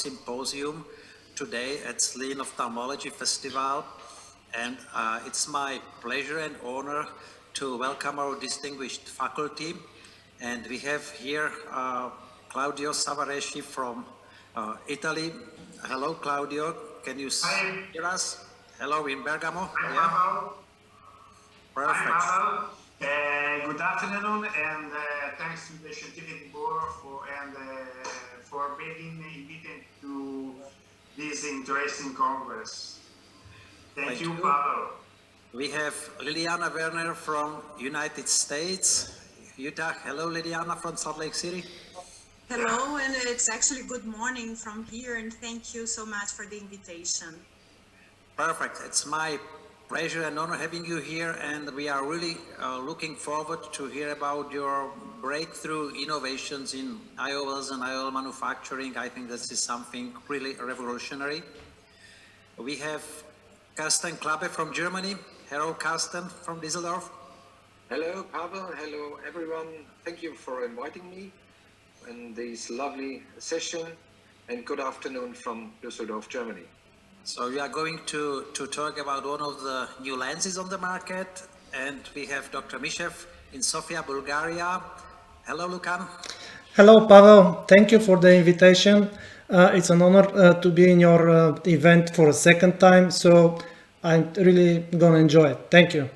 Symposium today at Zlin Ophthalmology Festival. And it's my pleasure and honor to welcome our distinguished faculty. And we have here Claudio Savaresci from Italy. Hello, Claudio. Can you hear us? Hello in Bergamo. Yeah. Perfect. Good afternoon, and thanks to the scientific board for being invited to this interesting congress. Thank you, Paolo. We have Liliana Werner from United States. Utah. Hello, Liliana from Salt Lake City. Hello, and it's actually good morning from here, and thank you so much for the invitation. Perfect. It's my pleasure and honor having you here, and we are really looking forward to hear about your breakthrough innovations in IOLs and IOL manufacturing. I think this is something really revolutionary. We have Carsten Klappe from Germany. Hello, Carsten from Düsseldorf. Hello, Pavel. Hello, everyone. Thank you for inviting me in this lovely session, and good afternoon from Düsseldorf, Germany. So we are going to talk about one of the new lenses on the market, and we have Dr. Mishev in Sofia, Bulgaria. Hello, Lukan. Hello, Pavel. Thank you for the invitation. It's an honor to be in your event for a second time, so I'm really going to enjoy it. Thank you.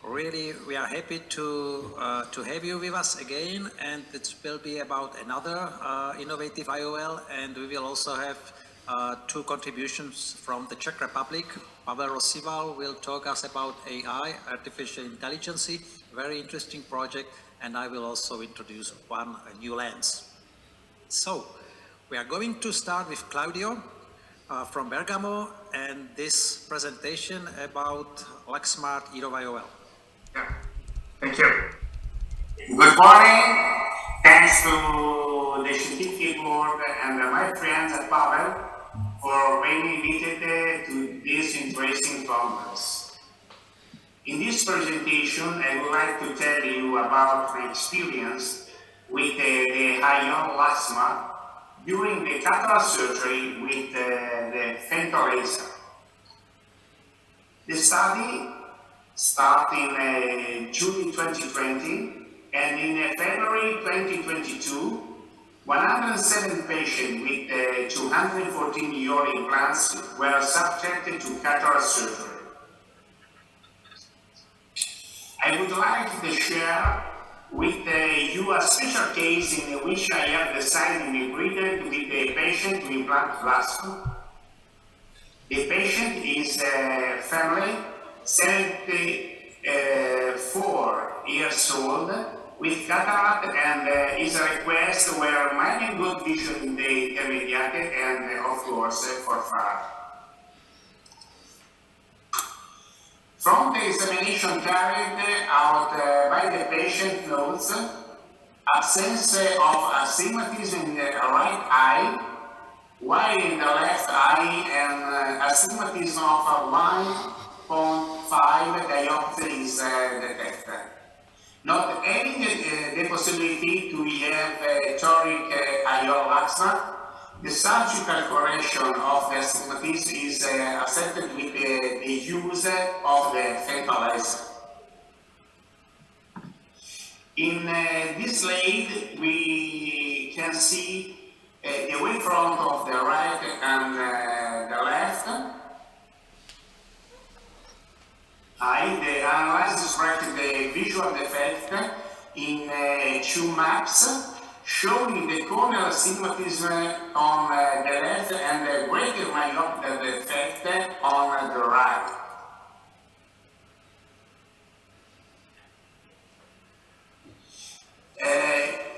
Really, we are happy to have you with us again, and it will be about another innovative IOL, and we will also have two contributions from the Czech Republic. Pavel Rosival will talk us about AI, artificial intelligence, very interesting project, and I will also introduce one new lens. So, we are going to start with Claudio from Bergamo, and this presentation about LuxSmart EDOF IOL. Yeah, thank you. Good morning. Thanks to the scientific board and my friend Pavel for being invited to this interesting conference. In this presentation, I would like to tell you about my experience with the IOL LuxSmart during the cataract surgery with the femto laser. The study started in June 2020, and in February 2022, 107 patients with 214 EOL implants were subjected to cataract surgery. I would like to share with you a special case in which I have decided to integrate with the patient to implant LuxSmart. The patient is a family 74 years old with cataract, and is a request where minor good vision in the intermediate and of course for far. From the examination carried out by the patient notes absence of astigmatism in the right eye, while in the left eye and astigmatism of 1.5 diopter is detected. Not having the possibility to have a toric IOL LuxSmart, the surgical correction of the astigmatism is accepted with the use of the femto laser. In this slide, we can see the wavefront of the right and the left. The analysis reflected the visual defect in two maps, showing the corneal astigmatism on the left and the greater myopia defect on the right.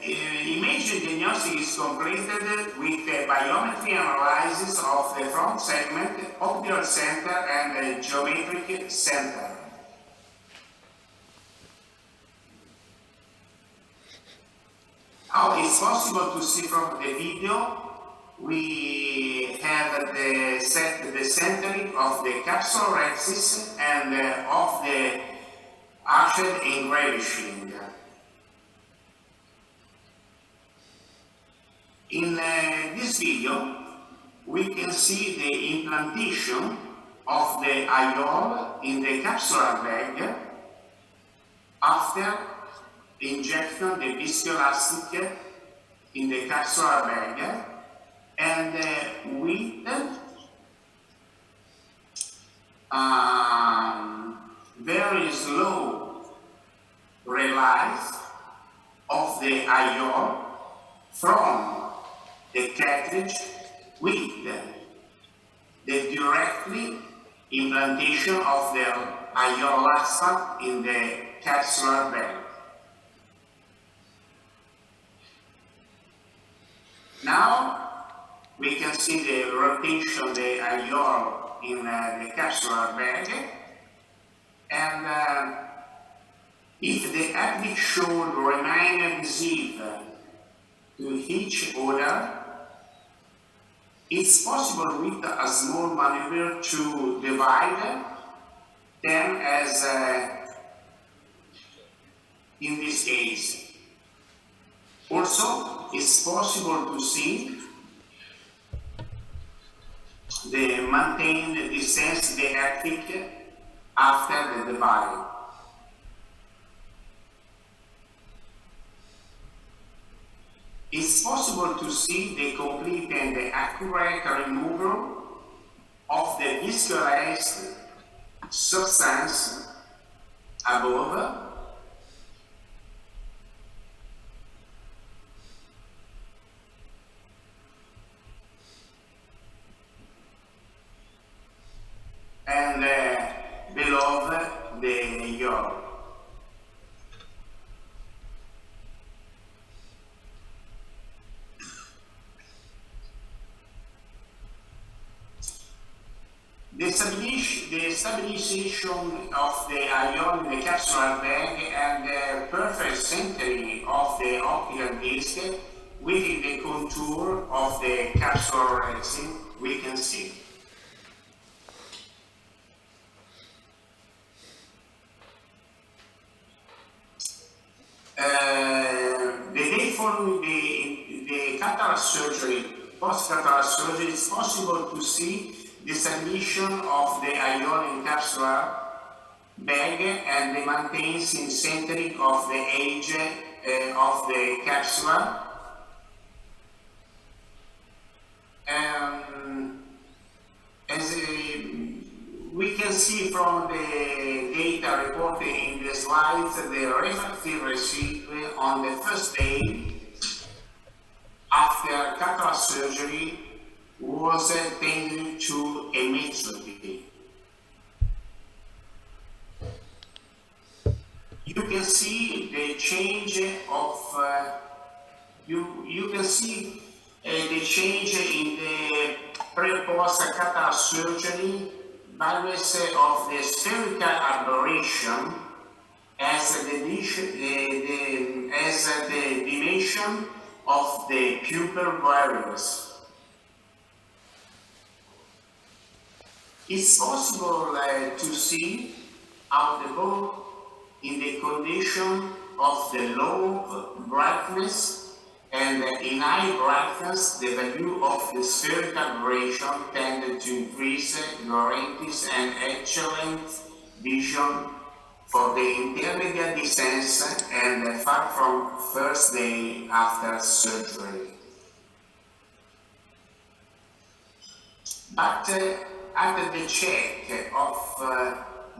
Image diagnosis is completed with the biometry analysis of the front segment, ocular center, and the geometric center. How it's possible to see from the video, we have the centering of the capsule rexis and of the arched engraving. In this video, we can see the implantation of the IOL in the capsular bag after injection the viscoelastic in the capsular bag and with very slow release of the IOL from the cartridge with the directly implantation of the IOL laxative in the capsular bag. Now we can see the rotation of the IOL in the capsular bag, and if the active should remain adhesive to each other, it's possible with a small maneuver to divide them as in this case. Also, it's possible to see the maintained distance the active after the divide. It's possible to see the complete and the accurate removal of the viscous substance above and below the yolk. The stabilization of the IOL in the capsular bag and the perfect centering of the optical disc within the contour of the capsular resin we can see. The day following the cataract surgery, post-cataract surgery, it's possible to see the stabilization of the IOL in capsular bag and the maintains in centering of the edge of the capsule. As we can see from the data reported in the slides, the refractive receipt on the first day after cataract surgery was tending to emmetropy. You can see the change of you can see the change in the pre-post cataract surgery values of the spherical aberration as the dimension of the pupil varies. It's possible to see out the ball in the condition of the low brightness, and in high brightness the value of the spherical aberration tended to increase, guarantees an excellent vision for the intermediate distance and far from first day after surgery. But after the check of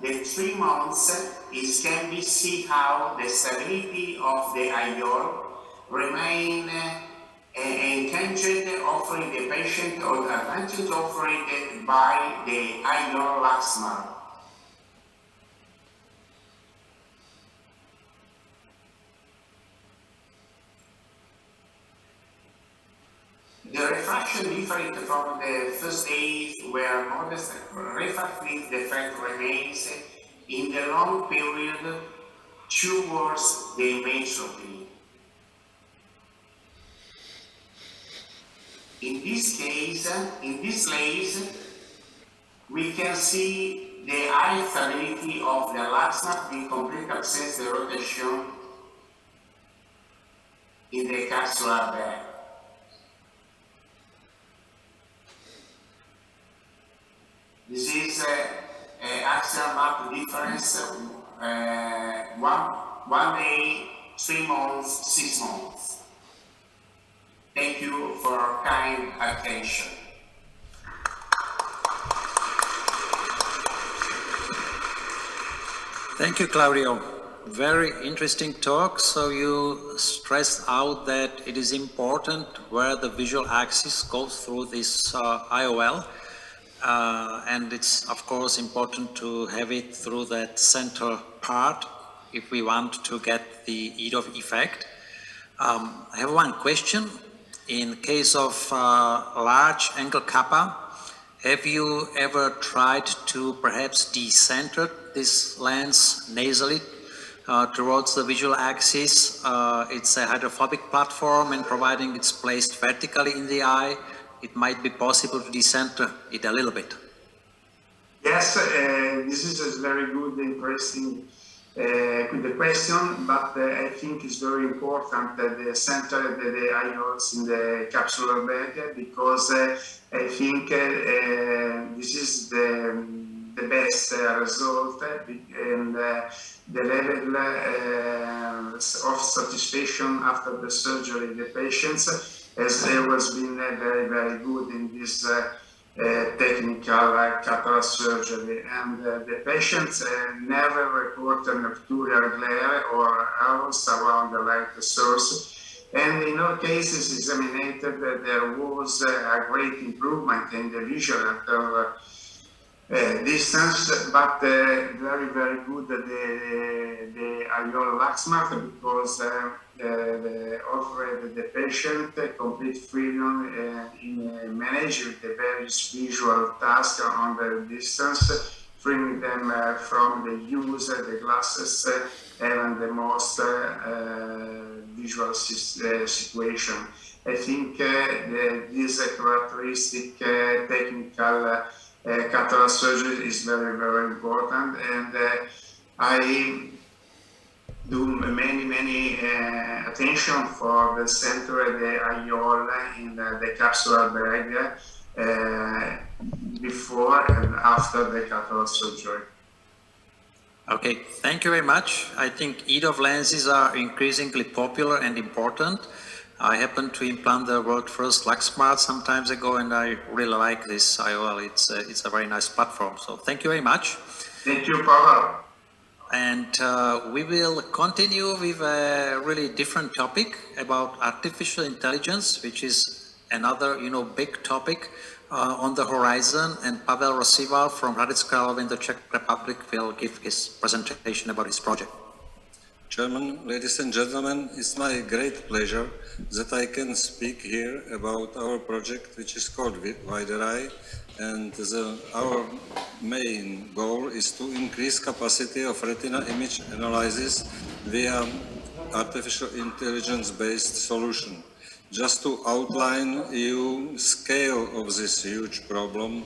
the 3 months, it can be see how the stability of the IOL remain encouraged, offering the patient or the advantage offered by the IOL laxative. The refraction different from the first days where modest refractive defect remains in the long period towards the emmetropy. In this case, we can see the high stability of the laxative with complete absence of rotation in the capsular bag. This is axial map difference, 1 day, 3 months, 6 months. Thank you for kind attention. Thank you, Claudio. Very interesting talk. So you stressed out that it is important where the visual axis goes through this IOL. And it's, of course, important to have it through that center part if we want to get the EDOF effect. I have one question. In case of large angle kappa, have you ever tried to perhaps decenter this lens nasally towards the visual axis? It's a hydrophobic platform, and providing it's placed vertically in the eye, it might be possible to decenter it a little bit. Yes, this is a very good, interesting good question, but I think it's very important that the center the IOLs in the capsular bag, because I think this is the best result, and the level of satisfaction after the surgery the patients has always been very, very good in this technical cataract surgery, and the patients never report a nocturnal glare or arrows around the light source. And in all cases examined, there was a great improvement in the visual distance, but very, very good the IOL LuxMart, because they offered the patient complete freedom in managing the various visual tasks on the distance, freeing them from the use of the glasses and the most visual situation. I think this characteristic technical cataract surgery is very, very important, and I do many attention for the center of the IOL in the capsular bag before and after the cataract surgery. Okay, thank you very much. I think EDOF lenses are increasingly popular and important. I happened to implant the world first LuxSmart some times ago, and I really like this IOL. It's a very nice platform. So thank you very much. Thank you, Pavel. And we will continue with a really different topic about artificial intelligence, which is another, big topic on the horizon. And Pavel Rosival from Hradec Králové in the Czech Republic will give his presentation about his project. Chairman, ladies and gentlemen, it's my great pleasure that I can speak here about our project, which is called WiderEye, and our main goal is to increase capacity of retina image analysis via artificial intelligence-based solution. Just to outline you scale of this huge problem,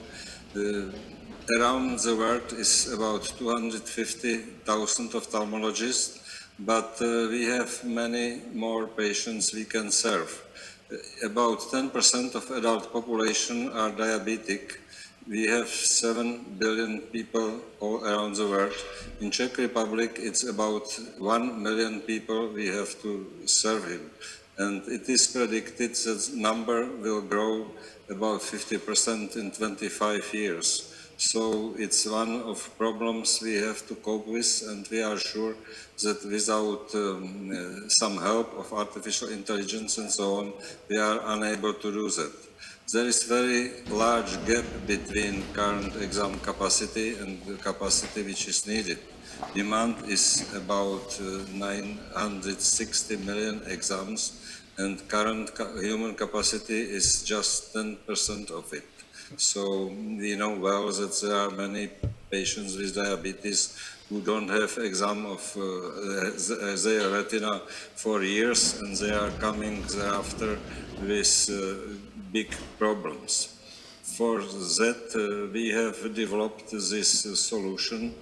around the world is about 250,000 ophthalmologists, but we have many more patients we can serve. About 10% of adult population are diabetic. We have 7 billion people all around the world. In Czech Republic, it's about 1 million people we have to serve him. And it is predicted that the number will grow about 50% in 25 years. So it's one of problems we have to cope with, and we are sure that without some help of artificial intelligence and so on, we are unable to do that. There is very large gap between current exam capacity and the capacity which is needed. Demand is about 960 million exams, and current human capacity is just 10% of it. So we know well that there are many patients with diabetes who don't have exam of their retina for years, and they are coming thereafter with big problems. For that, we have developed this solution,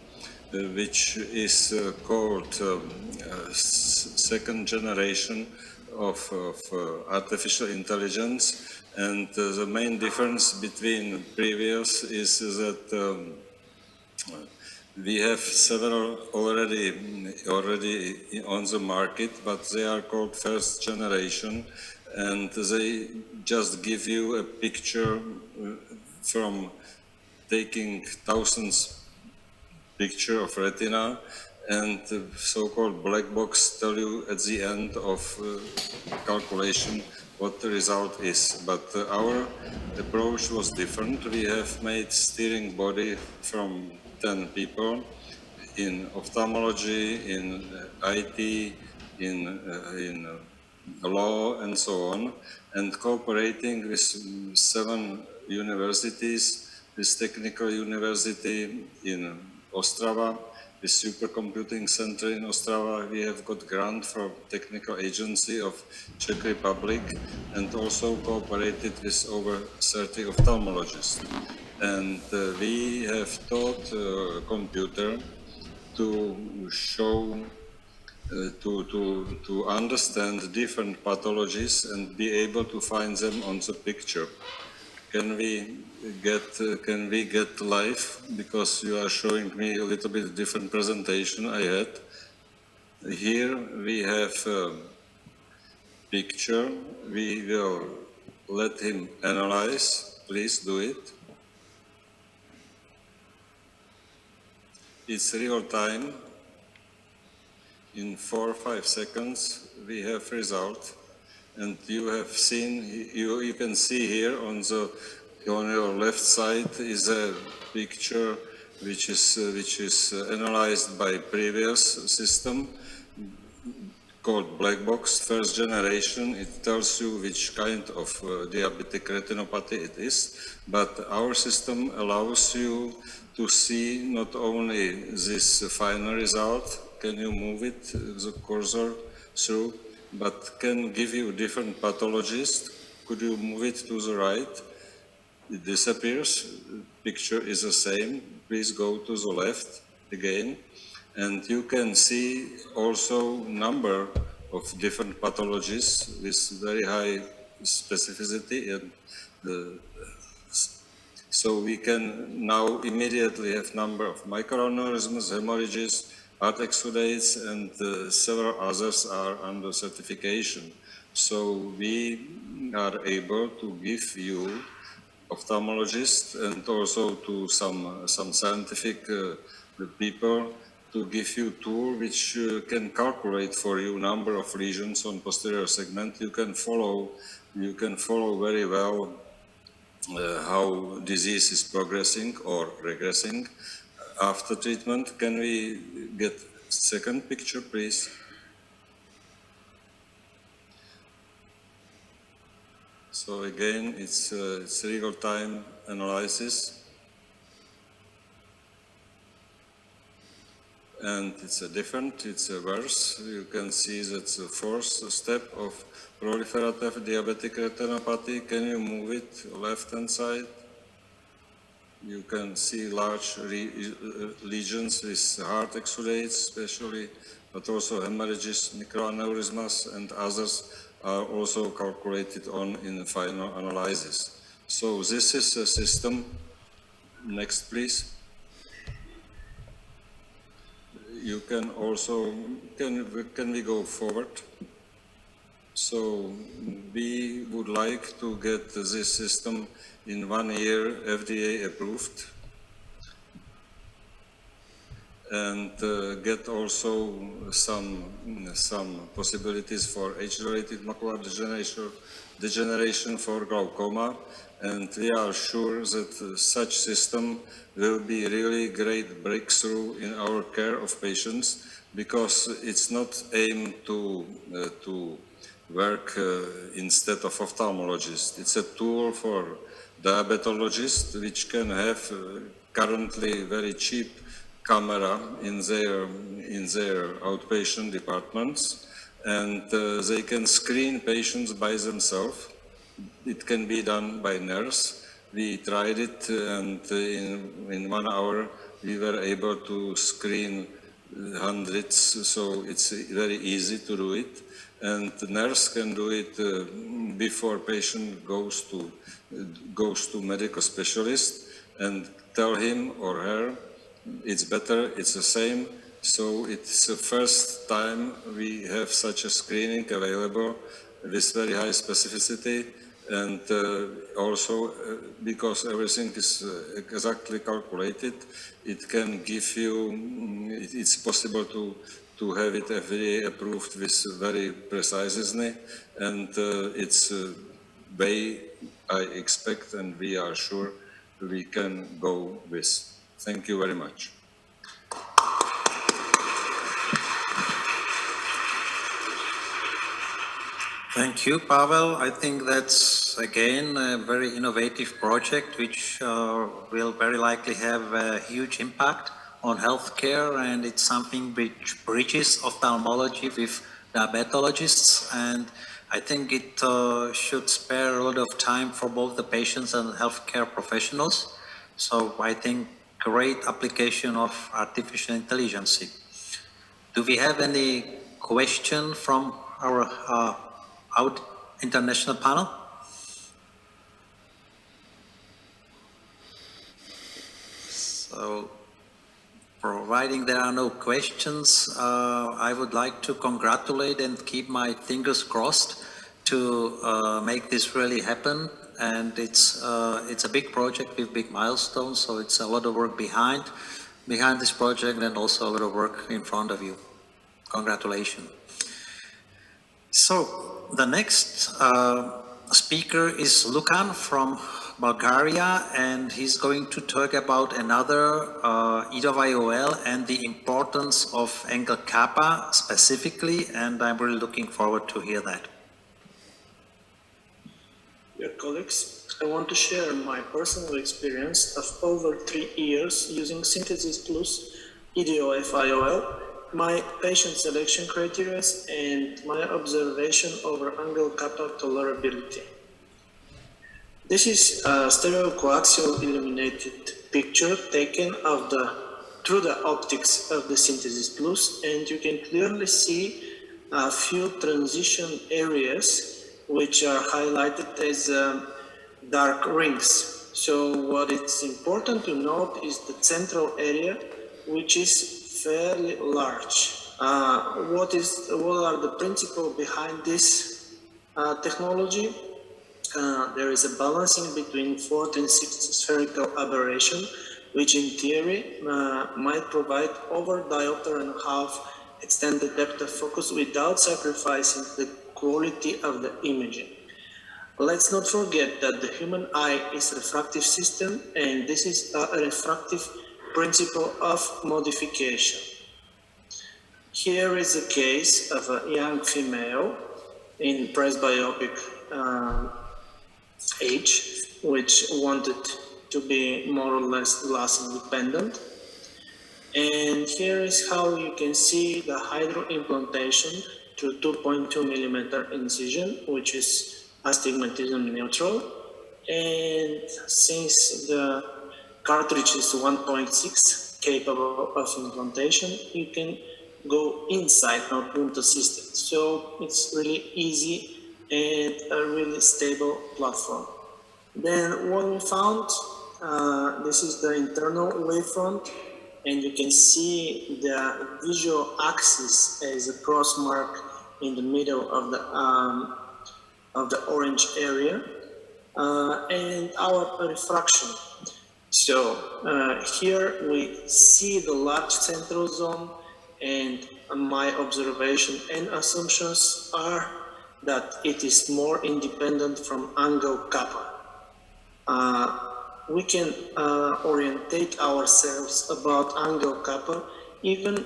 which is called second generation artificial intelligence, and the main difference between previous is that we have several already on the market, but they are called first generation, and they just give you a picture from taking thousands picture of retina, and so-called black box tell you at the end of calculation what the result is. But our approach was different. We have made steering body from 10 people in ophthalmology, in IT, in law, and so on, and cooperating with 7 universities, with Technical University in Ostrava, with Supercomputing Center in Ostrava. We have got grant from Technical Agency of Czech Republic, and also cooperated with over 30 ophthalmologists. And we have taught computer to show, to understand different pathologies and be able to find them on the picture. Can we get live, because you are showing me a little bit different presentation I had. Here we have a picture. We will let him analyze. Please do it. It's real time. In 4 or 5 seconds we have result, and you have seen, you can see here on your left side is a picture which is analyzed by previous system called black box, first generation. It tells you which kind of diabetic retinopathy it is, but our system allows you to see not only this final result, can you move it, the cursor through, but can give you different pathologies. Could you move it to the right? It disappears, picture is the same. Please go to the left again, and you can see also number of different pathologies with very high specificity, and so we can now immediately have number of microaneurysms, hemorrhages, art exudates, and several others are under certification. So we are able to give you, ophthalmologists, and also to some scientific people, to give you tool which can calculate for you number of lesions on posterior segment. You can follow very well how disease is progressing or regressing after treatment. Can we get second picture, please? So again, it's real-time analysis, and it's a worse. You can see that's the fourth step of proliferative diabetic retinopathy. Can you move it left-hand side? You can see large lesions with heart exudates especially, but also hemorrhages, microaneurysmas, and others are also calculated on in the final analysis. So this is a system. Next, please. You can also, can we go forward? So we would like to get this system in 1 year FDA approved, and get also some possibilities for age-related macular degeneration for glaucoma, and we are sure that such system will be really great breakthrough in our care of patients, because it's not aimed to work instead of ophthalmologist. It's a tool for diabetologists, which can have currently very cheap camera in their outpatient departments, and they can screen patients by themselves. It can be done by nurse. We tried it, and in 1 hour we were able to screen hundreds, so it's very easy to do it. and the nurse can do it before patient goes to medical specialist and tell him or her it's better, it's the same. So it's the first time we have such a screening available with very high specificity, and also because everything is exactly calculated, it can give you, it's possible to have it FDA approved with very precisely, and it's way I expect and we are sure we can go with. Thank you very much. Thank you, Pavel. I think that's, again, a very innovative project which will very likely have a huge impact on healthcare, and it's something which bridges ophthalmology with diabetologists, and I think it should spare a lot of time for both the patients and healthcare professionals. So I think great application of artificial intelligence. Do we have any question from our international panel? So, providing there are no questions, I would like to congratulate and keep my fingers crossed to make this really happen. And it's a big project with big milestones, so it's a lot of work behind this project and also a lot of work in front of you. Congratulations. So the next speaker is Lukan from Bulgaria, and he's going to talk about another EWIOL and the importance of angle kappa specifically, and I'm really looking forward to hear that. Dear colleagues, I want to share my personal experience of over 3 years using Synthesis Plus EDOF-IOL, my patient selection criteria, and my observation over angle kappa tolerability. This is a stereo-coaxial illuminated picture taken through the optics of the Synthesis Plus, and you can clearly see a few transition areas which are highlighted as dark rings. So what it's important to note is the central area, which is fairly large. What are the principles behind this technology? There is a balancing between 4th and 6th spherical aberration, which in theory might provide over diopter and a half extended depth of focus without sacrificing the quality of the imaging. Let's not forget that the human eye is a refractive system, and this is a refractive principle of modification. Here is a case of a young female in presbyopic age, which wanted to be more or less glass independent. And here is how you can see the hydro implantation through 2.2 millimeter incision, which is astigmatism neutral. And since the cartridge is 1.6 capable of implantation, you can go inside, not wound assisted. So it's really easy and a really stable platform. Then what we found, this is the internal wavefront, and you can see the visual axis as a cross mark in the middle of the orange area, and our refraction. So here we see the large central zone, and my observation and assumptions are that it is more independent from angle kappa. We can orientate ourselves about angle kappa even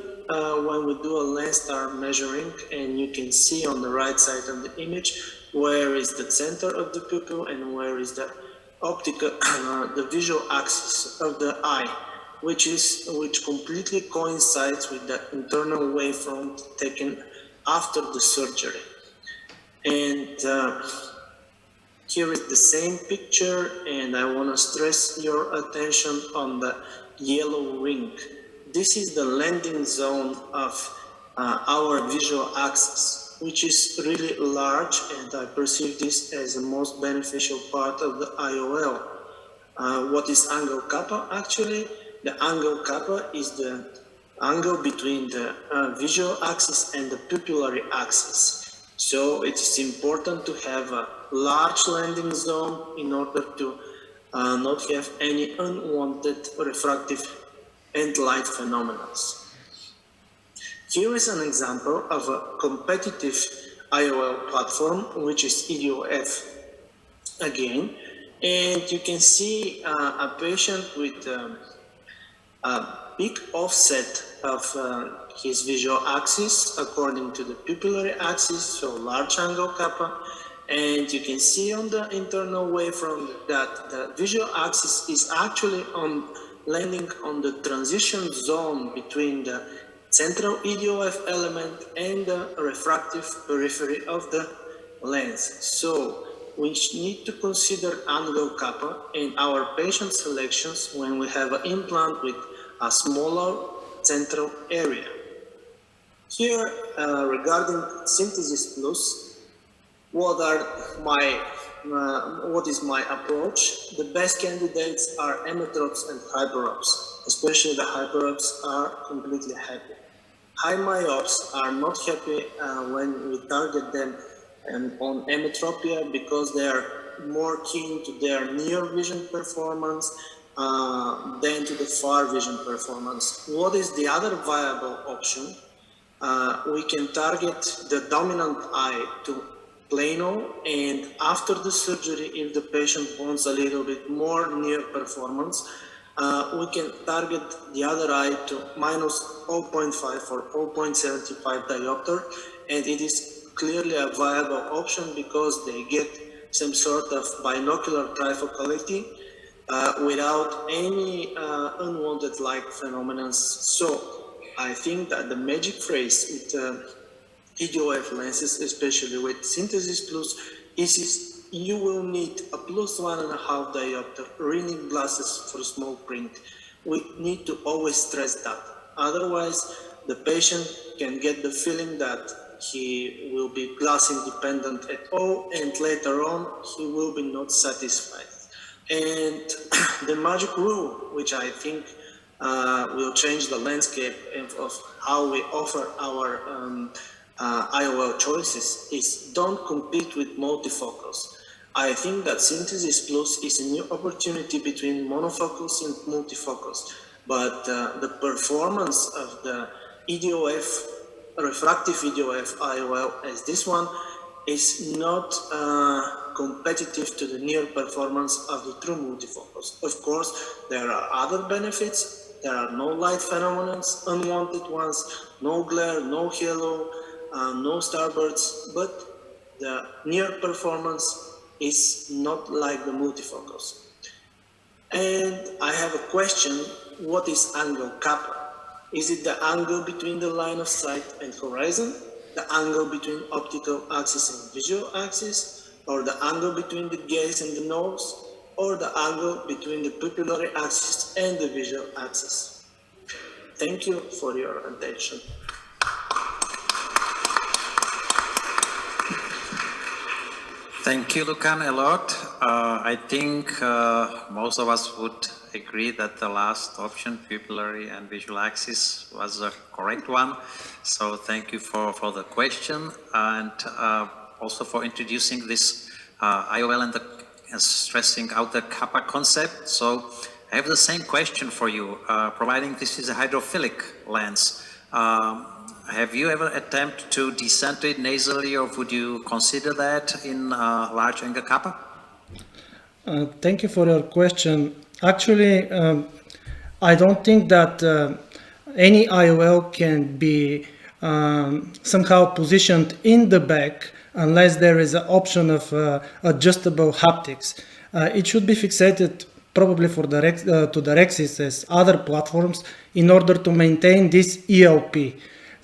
when we do a lens star measuring, and you can see on the right side of the image where is the center of the pupil and where is the optical, the visual axis of the eye, which completely coincides with the internal wavefront taken after the surgery. And here is the same picture, and I want to stress your attention on the yellow ring. This is the landing zone of our visual axis. which is really large, and I perceive this as the most beneficial part of the IOL. What is angle kappa? Actually, the angle kappa is the angle between the visual axis and the pupillary axis. So it is important to have a large landing zone in order to not have any unwanted refractive and light phenomena. Here is an example of a competitive IOL platform, which is EDOF again, and you can see a patient with a big offset of his visual axis according to the pupillary axis, so large angle kappa, and you can see on the internal wavefront that the visual axis is actually landing on the transition zone between the central EDOF element and the refractive periphery of the lens. So we need to consider angle kappa in our patient selections when we have an implant with a smaller central area. Here, regarding Synthesis Plus, what is my approach? The best candidates are emmetropes and hyperopes, especially the hyperopes are completely happy. High myopes are not happy when we target them on emmetropia because they are more keen to their near vision performance than to the far vision performance. What is the other viable option? We can target the dominant eye to plano, and after the surgery, if the patient wants a little bit more near performance, we can target the other eye to minus 0.5 or 0.75 diopter, and it is clearly a viable option because they get some sort of binocular trifocality without any unwanted light phenomena. So I think that the magic phrase with EDOF lenses, especially with Synthesis Plus, is you will need a plus 1.5 diopter reading glasses for small print. We need to always stress that. Otherwise, the patient can get the feeling that he will be glass independent at all, and later on he will be not satisfied. And the magic rule, which I think will change the landscape of how we offer our IOL choices, is don't compete with multifocals. I think that Synthesis Plus is a new opportunity between monofocals and multifocals, but the performance of the EDOF, refractive EDOF IOL as this one is not competitive to the near performance of the true multifocals. Of course, there are other benefits. There are no light phenomena, unwanted ones, no glare, no halo, no starbirds, but the near performance is not like the multifocals. And I have a question, what is angle kappa? Is it the angle between the line of sight and horizon, the angle between optical axis and visual axis, or the angle between the gaze and the nose, or the angle between the pupillary axis and the visual axis? Thank you for your attention. Thank you, Lukan, a lot. I think most of us would agree that the last option, pupillary and visual axis, was the correct one. So thank you for the question, and also for introducing this IOL and stressing out the kappa concept. So I have the same question for you, providing this is a hydrophilic lens. Have you ever attempted to decenter it nasally, or would you consider that in large angle kappa? Thank you for your question. Actually, I don't think that any IOL can be somehow positioned in the back unless there is an option of adjustable haptics. It should be fixated probably for to the Rexis as other platforms in order to maintain this ELP.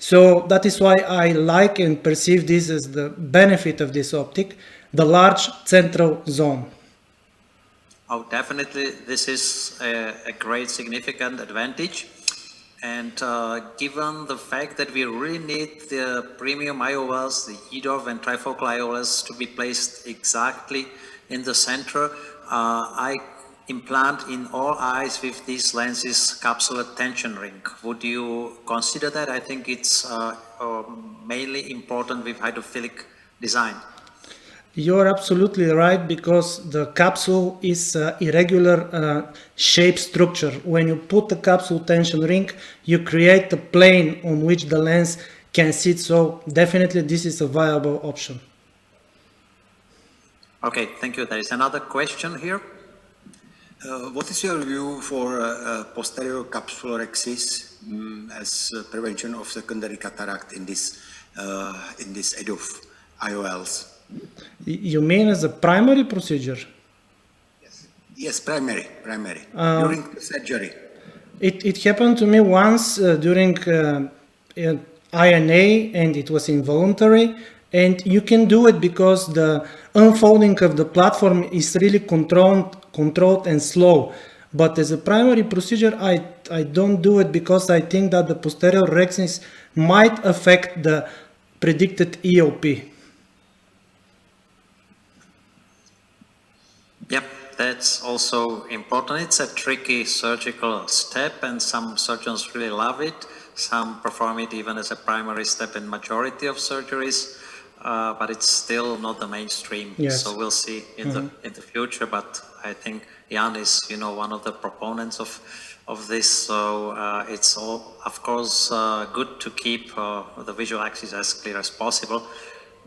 So that is why I like and perceive this as the benefit of this optic, the large central zone. Oh, definitely, this is a great significant advantage. And given the fact that we really need the premium IOLs, the EDOF and trifocal IOLs to be placed exactly in the center, I implant in all eyes with these lenses capsular tension ring. Would you consider that? I think it's mainly important with hydrophilic design. You're absolutely right, because the capsule is irregular shape structure. When you put the capsule tension ring, you create a plane on which the lens can sit. So definitely this is a viable option. Okay, thank you. There is another question here. What is your view for posterior capsular axis as prevention of secondary cataract in this EDOF IOLs? You mean as a primary procedure? Yes, primary, during surgery. It happened to me once during INA, and it was involuntary. And you can do it because the unfolding of the platform is really controlled and slow. But as a primary procedure, I don't do it, because I think that the posterior axis might affect the predicted EOP. Yep, that's also important. It's a tricky surgical step, and some surgeons really love it. Some perform it even as a primary step in majority of surgeries, but it's still not the mainstream. Yes. So we'll see in the future. But I think Jan is, one of the proponents of this. So it's all, of course, good to keep the visual axis as clear as possible.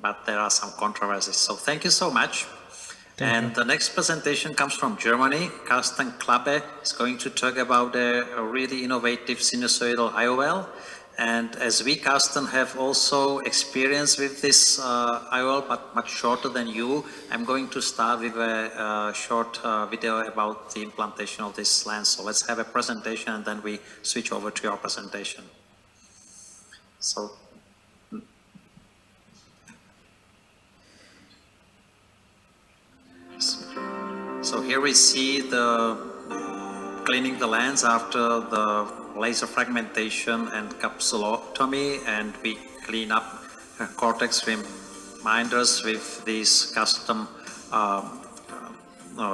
But there are some controversies. So thank you so much. And the next presentation comes from Germany. Carsten Klappe is going to talk about a really innovative sinusoidal IOL. And as we, Carsten, have also experience with this IOL, but much shorter than you, I'm going to start with a short video about the implantation of this lens. So let's have a presentation, and then we switch over to your presentation. So here we see the cleaning the lens after the laser fragmentation and capsulotomy, and we clean up cortex reminders with these custom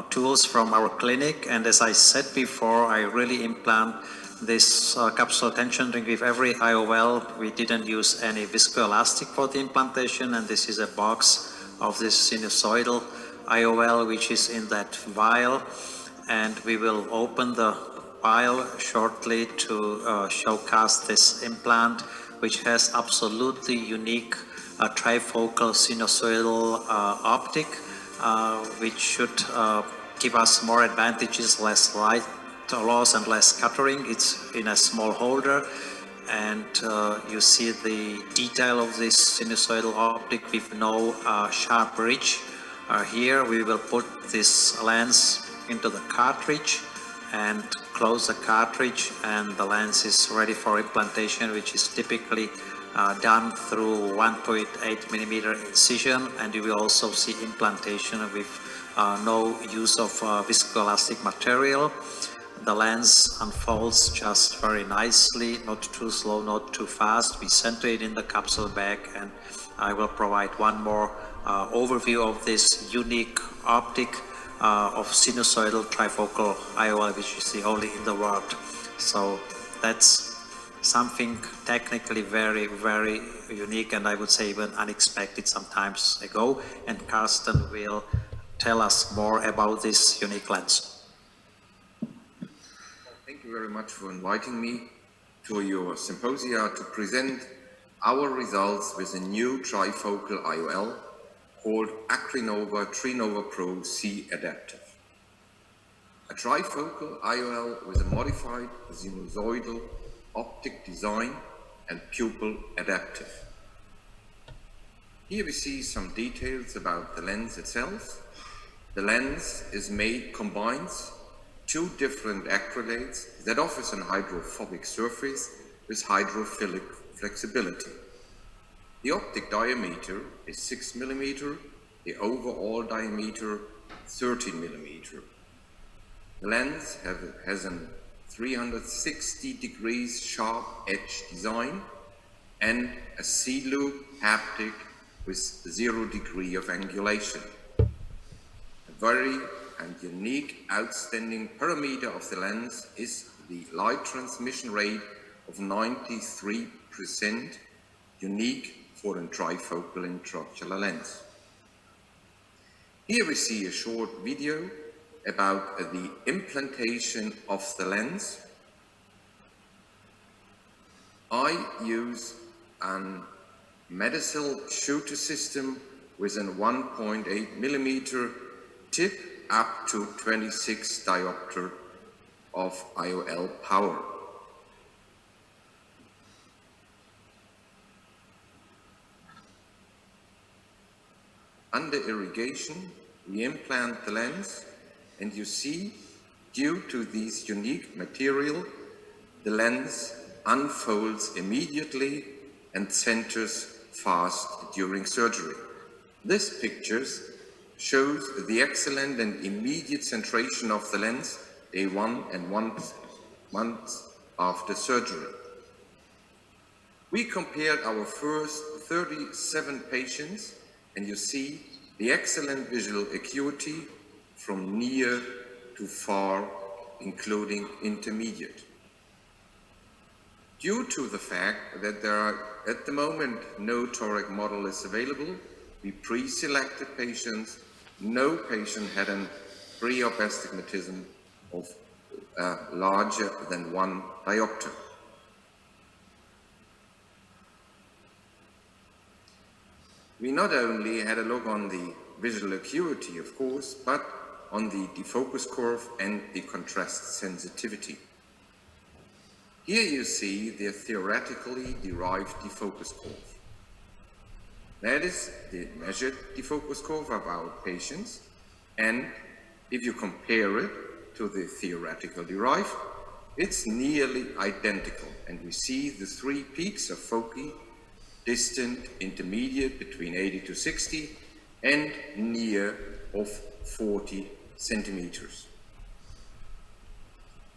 tools from our clinic. And as I said before, I really implant this capsular tension ring with every IOL. We didn't use any viscoelastic for the implantation, and this is a box of this sinusoidal IOL which is in that vial, and we will open the vial shortly to showcase this implant, which has absolutely unique trifocal sinusoidal optic, which should give us more advantages, less light loss and less scattering. It's in a small holder, and you see the detail of this sinusoidal optic with no sharp ridge. Here we will put this lens into the cartridge and close the cartridge, and the lens is ready for implantation, which is typically done through 1.8 millimeter incision. And you will also see implantation with no use of viscoelastic material. The lens unfolds just very nicely, not too slow, not too fast. We center it in the capsule bag, and I will provide one more overview of this unique optic of sinusoidal trifocal IOL, which is the only in the world. So that's something technically very, very unique, and I would say even unexpected sometimes ago. And Carsten will tell us more about this unique lens. Thank you very much for inviting me to your symposia to present our results with a new trifocal IOL called Acrinova Trinova Pro C Adaptive. A trifocal IOL with a modified sinusoidal optic design and pupil adaptive. Here we see some details about the lens itself. The lens combines two different acrylates that offers an hydrophobic surface with hydrophilic flexibility. The optic diameter is 6 mm, the overall diameter 13 mm. The lens has a 360 degrees sharp edge design, and a C-loop haptic with 0 degree of angulation. A very and unique outstanding parameter of the lens is the light transmission rate of 93%, unique for a trifocal intraocular lens. Here we see a short video about the implantation of the lens. I use a Medicel shooter system with a 1.8 millimeter tip up to 26 diopter of IOL power. Under irrigation, we implant the lens, and you see, due to this unique material, the lens unfolds immediately and centers fast during surgery. This picture shows the excellent and immediate centration of the lens day 1 and 1 month after surgery. We compared our first 37 patients, and you see the excellent visual acuity from near to far, including intermediate. Due to the fact that there are at the moment no toric model is available, we pre-selected patients. No patient had a pre-op astigmatism of larger than 1 diopter. We not only had a look on the visual acuity, of course, but on the defocus curve and the contrast sensitivity. Here you see the theoretically derived defocus curve. That is the measured defocus curve of our patients, and if you compare it to the theoretical derived, it's nearly identical, and we see the 3 peaks of foci, distant, intermediate between 80 to 60, and near of 40 centimeters.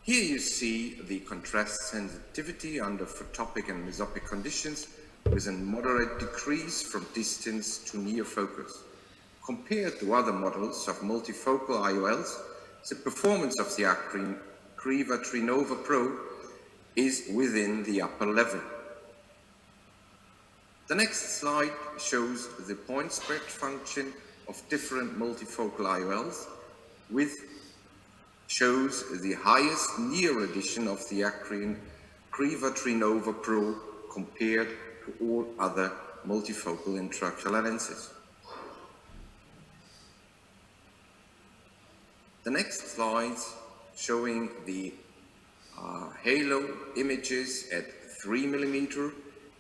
Here you see the contrast sensitivity under photopic and mesopic conditions with a moderate decrease from distance to near focus. Compared to other models of multifocal IOLs, the performance of the Triva Trifocal Pro is within the upper level. The next slide shows the point spread function of different multifocal IOLs, shows the highest near addition of the Triva Trifocal Pro compared to all other multifocal intraocular lenses. The next slides showing the halo images at 3 mm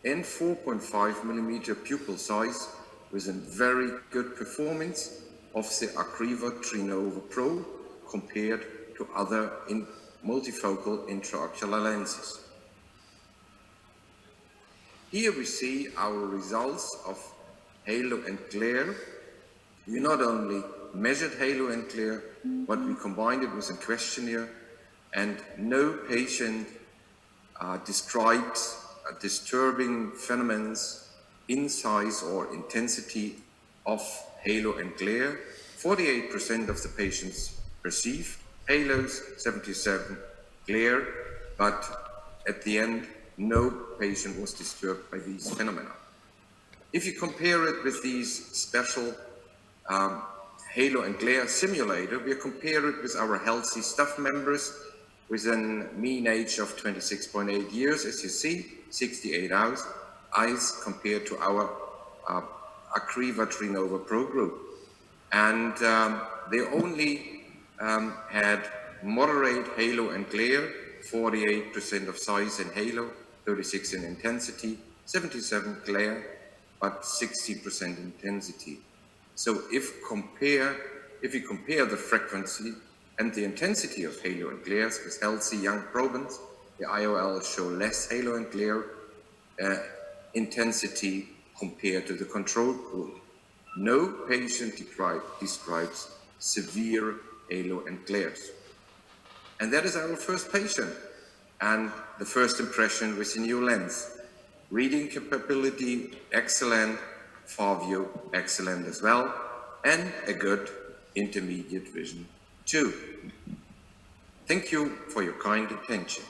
and 4.5 mm pupil size with a very good performance of the Triva Trifocal Pro compared to other multifocal intraocular lenses. Here we see our results of halo and glare. We not only measured halo and glare, but we combined it with a questionnaire, and no patient describes disturbing phenomena in size or intensity of halo and glare. 48% of the patients perceived halos, 77 glare, but at the end, no patient was disturbed by these phenomena. If you compare it with these special halo and glare simulator, we compare it with our healthy staff members with a mean age of 26.8 years, as you see, 68 eyes compared to our Triva Trifocal Pro group. And they only had moderate halo and glare, 48% of size in halo, 36 in intensity, 77 glare, but 60% intensity. So if you compare the frequency and the intensity of halo and glares with healthy young probants, the IOL show less halo and glare intensity compared to the control group. No patient describes severe halo and glares. And that is our first patient. and the first impression with the new lens. Reading capability, excellent. Far view, excellent as well. And a good intermediate vision too. Thank you for your kind attention.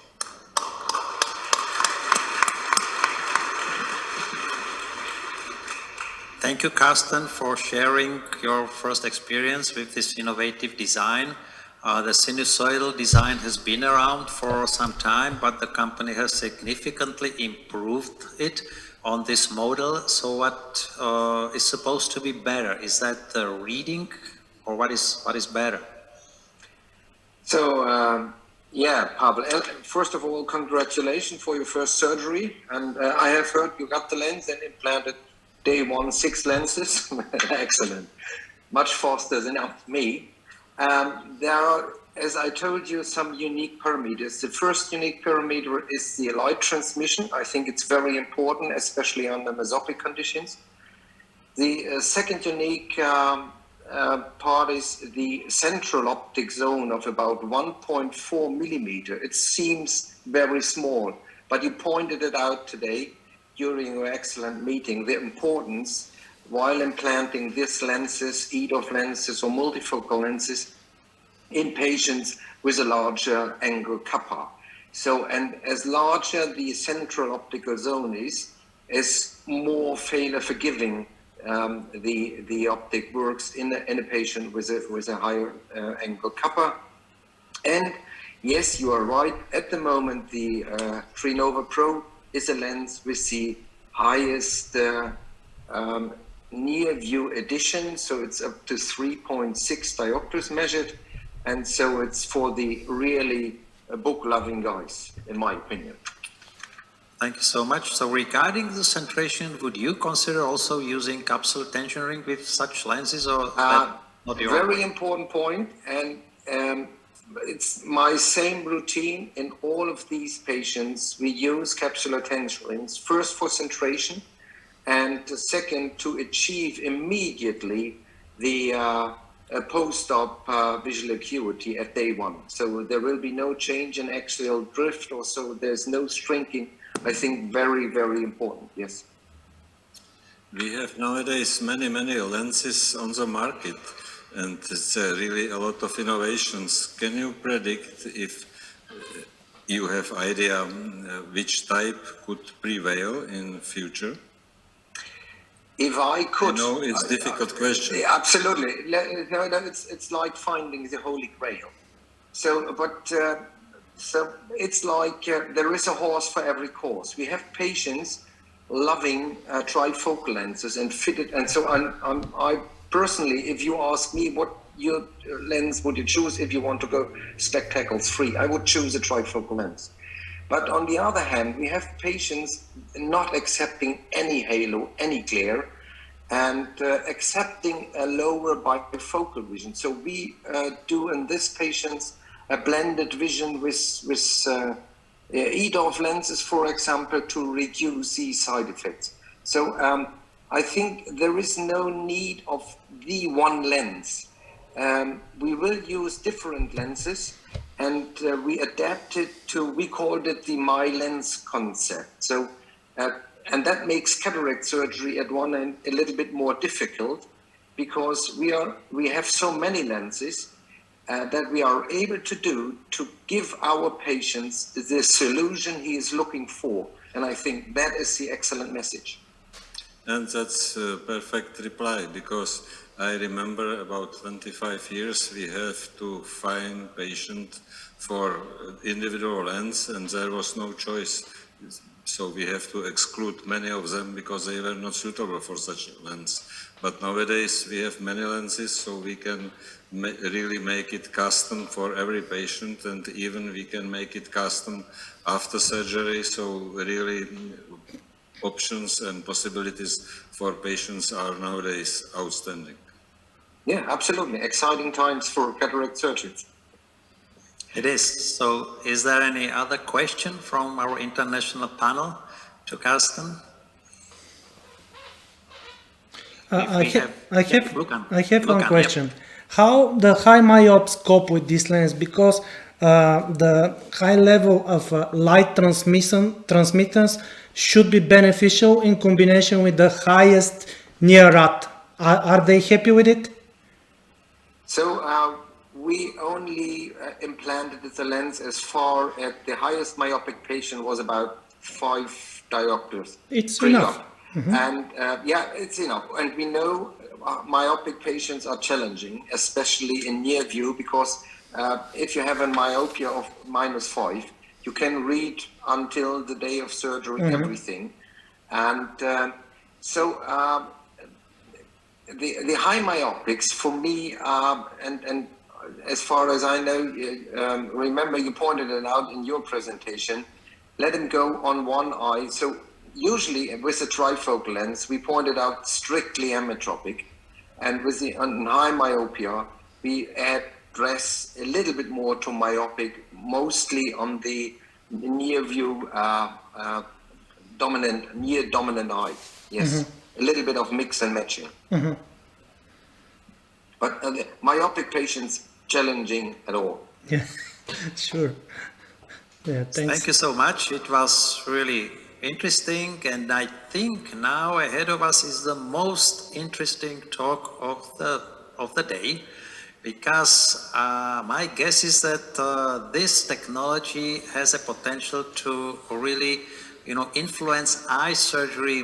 Thank you, Carsten, for sharing your first experience with this innovative design. The sinusoidal design has been around for some time, but the company has significantly improved it on this model. So what is supposed to be better? Is that the reading, or what is better? So, yeah, Pavel, first of all, congratulations for your first surgery. And I have heard you got the lens and implanted day 1, 6 lenses. Excellent. Much faster than me. There are, as I told you, some unique parameters. The first unique parameter is the light transmission. I think it's very important, especially under mesopic conditions. The second unique part is the central optic zone of about 1.4 millimeter. It seems very small, but you pointed it out today during your excellent meeting, the importance while implanting these lenses, EDOF lenses or multifocal lenses in patients with a larger angle kappa. So, and as larger the central optical zone is more failure forgiving the optic works in a patient with a higher angle kappa. And yes, you are right. At the moment, the Trinova Pro is a lens with the highest near view addition. So it's up to 3.6 diopters measured. And so it's for the really book-loving guys, in my opinion. Thank you so much. So regarding the centration, would you consider also using capsule tension ring with such lenses, or not your Very important point, and it's my same routine in all of these patients. We use capsular tension rings, first for centration, and second to achieve immediately the post-op visual acuity at day 1. So there will be no change in axial drift, or so there's no shrinking. I think very, very important, yes. We have nowadays many lenses on the market, and it's really a lot of innovations. Can you predict if you have idea which type could prevail in future? If I could... No, it's a difficult question. Absolutely. No, it's like finding the Holy Grail. So, but... So it's like there is a horse for every course. We have patients loving trifocal lenses and fitted, and so I personally, if you ask me what your lens would you choose if you want to go spectacles free, I would choose a trifocal lens. But on the other hand, we have patients not accepting any halo, any glare, and accepting a lower bifocal vision. So we do in these patients a blended vision with EDOF lenses, for example, to reduce these side effects. So I think there is no need of the one lens. We will use different lenses, and we adapted to, we called it the My Lens concept. So, and that makes cataract surgery at one end a little bit more difficult, because we have so many lenses that we are able to do to give our patients the solution he is looking for. And I think that is the excellent message. And that's a perfect reply, because I remember about 25 years we have to find patient for individual lens, and there was no choice. So we have to exclude many of them because they were not suitable for such lens. But nowadays we have many lenses, so we can really make it custom for every patient, and even we can make it custom after surgery. So really options and possibilities for patients are nowadays outstanding. Yeah, absolutely. Exciting times for cataract surgeons. It is. So is there any other question from our international panel to Carsten? I have one Lucan, question. How the high myopes cope with this lens? Because the high level of light transmittance should be beneficial in combination with the highest near RAT. Are they happy with it? So we only implanted the lens as far as the highest myopic patient was about 5 diopters. It's Pretty enough. up. And yeah, it's enough. And we know myopic patients are challenging, especially in near view, because if you have a myopia of -5, you can read until the day of surgery everything. And the high myopics for me, and as far as I know, remember you pointed it out in your presentation, let them go on one eye. So usually with the trifocal lens, we pointed out strictly ametropic, and with the high myopia, we address a little bit more to myopic, mostly on the near view dominant eye. Yes, a little bit of mix and matching. But myopic patients challenging at all. Yeah, sure. Yeah, thanks. Thank you so much. It was really interesting, and I think now ahead of us is the most interesting talk of the day, because my guess is that this technology has a potential to really, influence eye surgery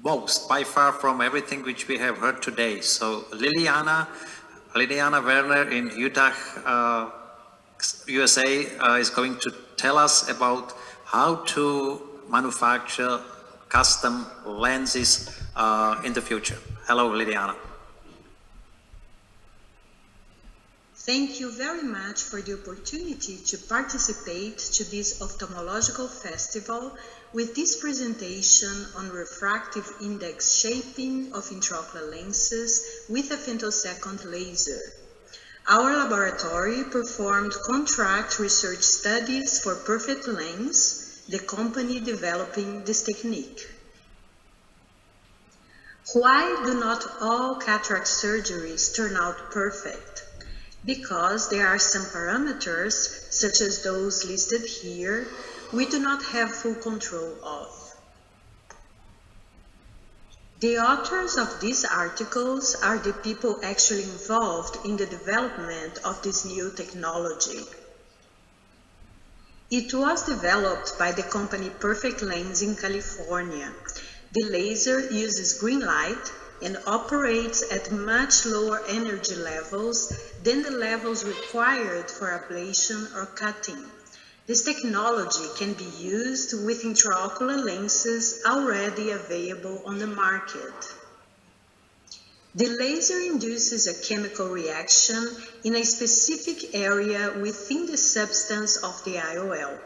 most, by far, from everything which we have heard today. So Liliana Werner in Utah, USA, is going to tell us about how to manufacture custom lenses in the future. Hello, Liliana. Thank you very much for the opportunity to participate to this ophthalmological festival with this presentation on refractive index shaping of intraocular lenses with a femtosecond laser. Our laboratory performed contract research studies for Perfect Lens, the company developing this technique. Why do not all cataract surgeries turn out perfect? Because there are some parameters, such as those listed here, we do not have full control of. The authors of these articles are the people actually involved in the development of this new technology. It was developed by the company Perfect Lens in California. The laser uses green light and operates at much lower energy levels than the levels required for ablation or cutting. This technology can be used with intraocular lenses already available on the market. The laser induces a chemical reaction in a specific area within the substance of the IOL.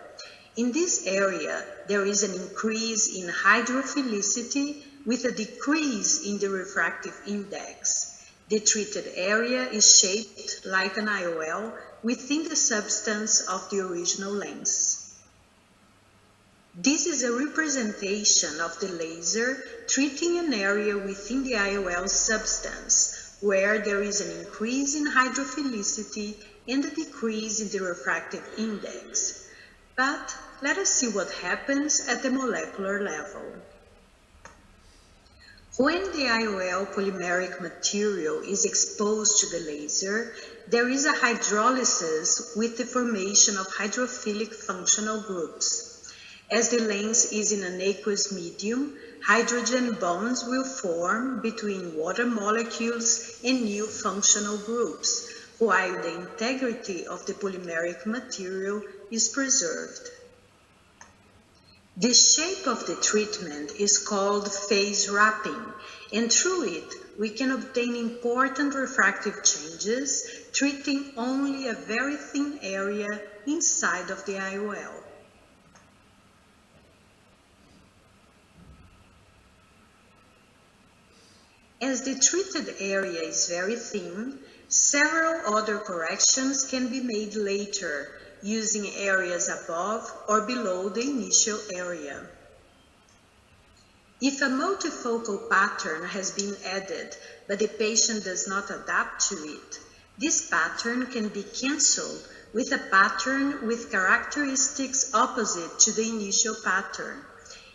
In this area, there is an increase in hydrophilicity with a decrease in the refractive index. The treated area is shaped like an IOL within the substance of the original lens. This is a representation of the laser treating an area within the IOL substance where there is an increase in hydrophilicity and a decrease in the refractive index. But let us see what happens at the molecular level. When the IOL polymeric material is exposed to the laser, there is a hydrolysis with the formation of hydrophilic functional groups. As the lens is in an aqueous medium, hydrogen bonds will form between water molecules and new functional groups, while the integrity of the polymeric material is preserved. The shape of the treatment is called phase wrapping, and through it, we can obtain important refractive changes, treating only a very thin area inside of the IOL. As the treated area is very thin, several other corrections can be made later, using areas above or below the initial area. If a multifocal pattern has been added, but the patient does not adapt to it, this pattern can be cancelled with a pattern with characteristics opposite to the initial pattern.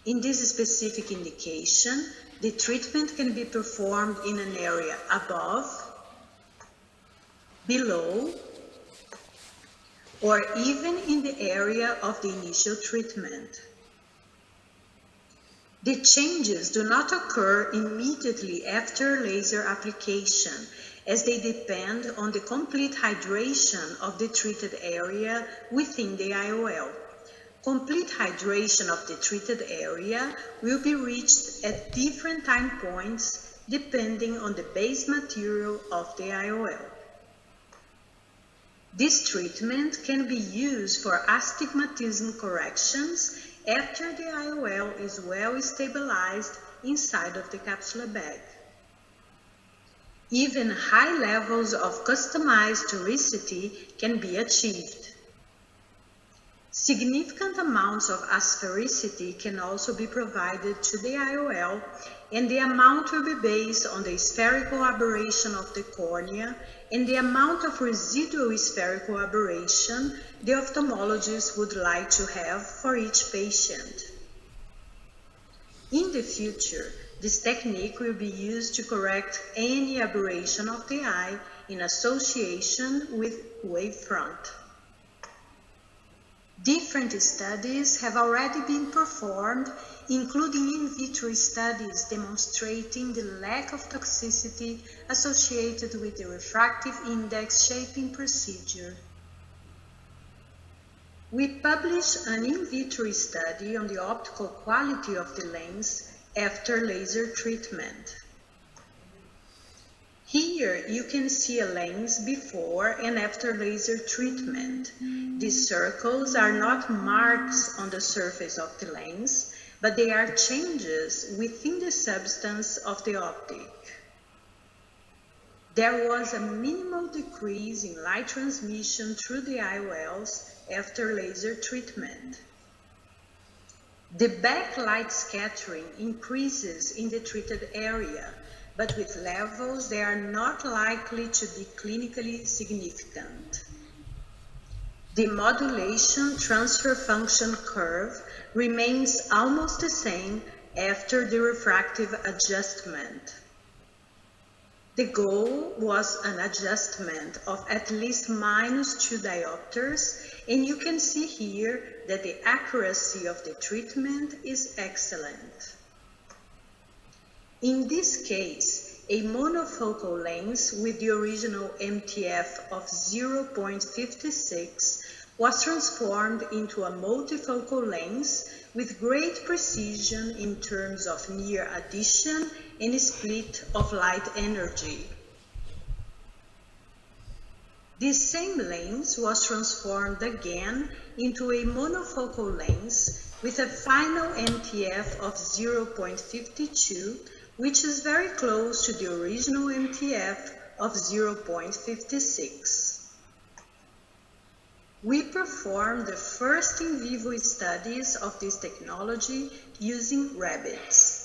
In this specific indication, the treatment can be performed in an area above, below, or even in the area of the initial treatment. The changes do not occur immediately after laser application, as they depend on the complete hydration of the treated area within the IOL. Complete hydration of the treated area will be reached at different time points depending on the base material of the IOL. This treatment can be used for astigmatism corrections after the IOL is well stabilized inside of the capsular bag. Even high levels of customized toricity can be achieved. Significant amounts of asphericity can also be provided to the IOL, and the amount will be based on the spherical aberration of the cornea and the amount of residual spherical aberration the ophthalmologist would like to have for each patient. In the future, this technique will be used to correct any aberration of the eye in association with Wavefront. Different studies have already been performed, including in vitro studies demonstrating the lack of toxicity associated with the refractive index shaping procedure. We published an in vitro study on the optical quality of the lens after laser treatment. Here you can see a lens before and after laser treatment. These circles are not marks on the surface of the lens, but they are changes within the substance of the optic. There was a minimal decrease in light transmission through the IOLs after laser treatment. The backlight scattering increases in the treated area, but with levels that are not likely to be clinically significant. The modulation transfer function curve remains almost the same after the refractive adjustment. The goal was an adjustment of at least -2 diopters, and you can see here that the accuracy of the treatment is excellent. In this case, a monofocal lens with the original MTF of 0.56 was transformed into a multifocal lens with great precision in terms of near addition and split of light energy. This same lens was transformed again into a monofocal lens with a final MTF of 0.52, which is very close to the original MTF of 0.56. We performed the first in vivo studies of this technology using rabbits.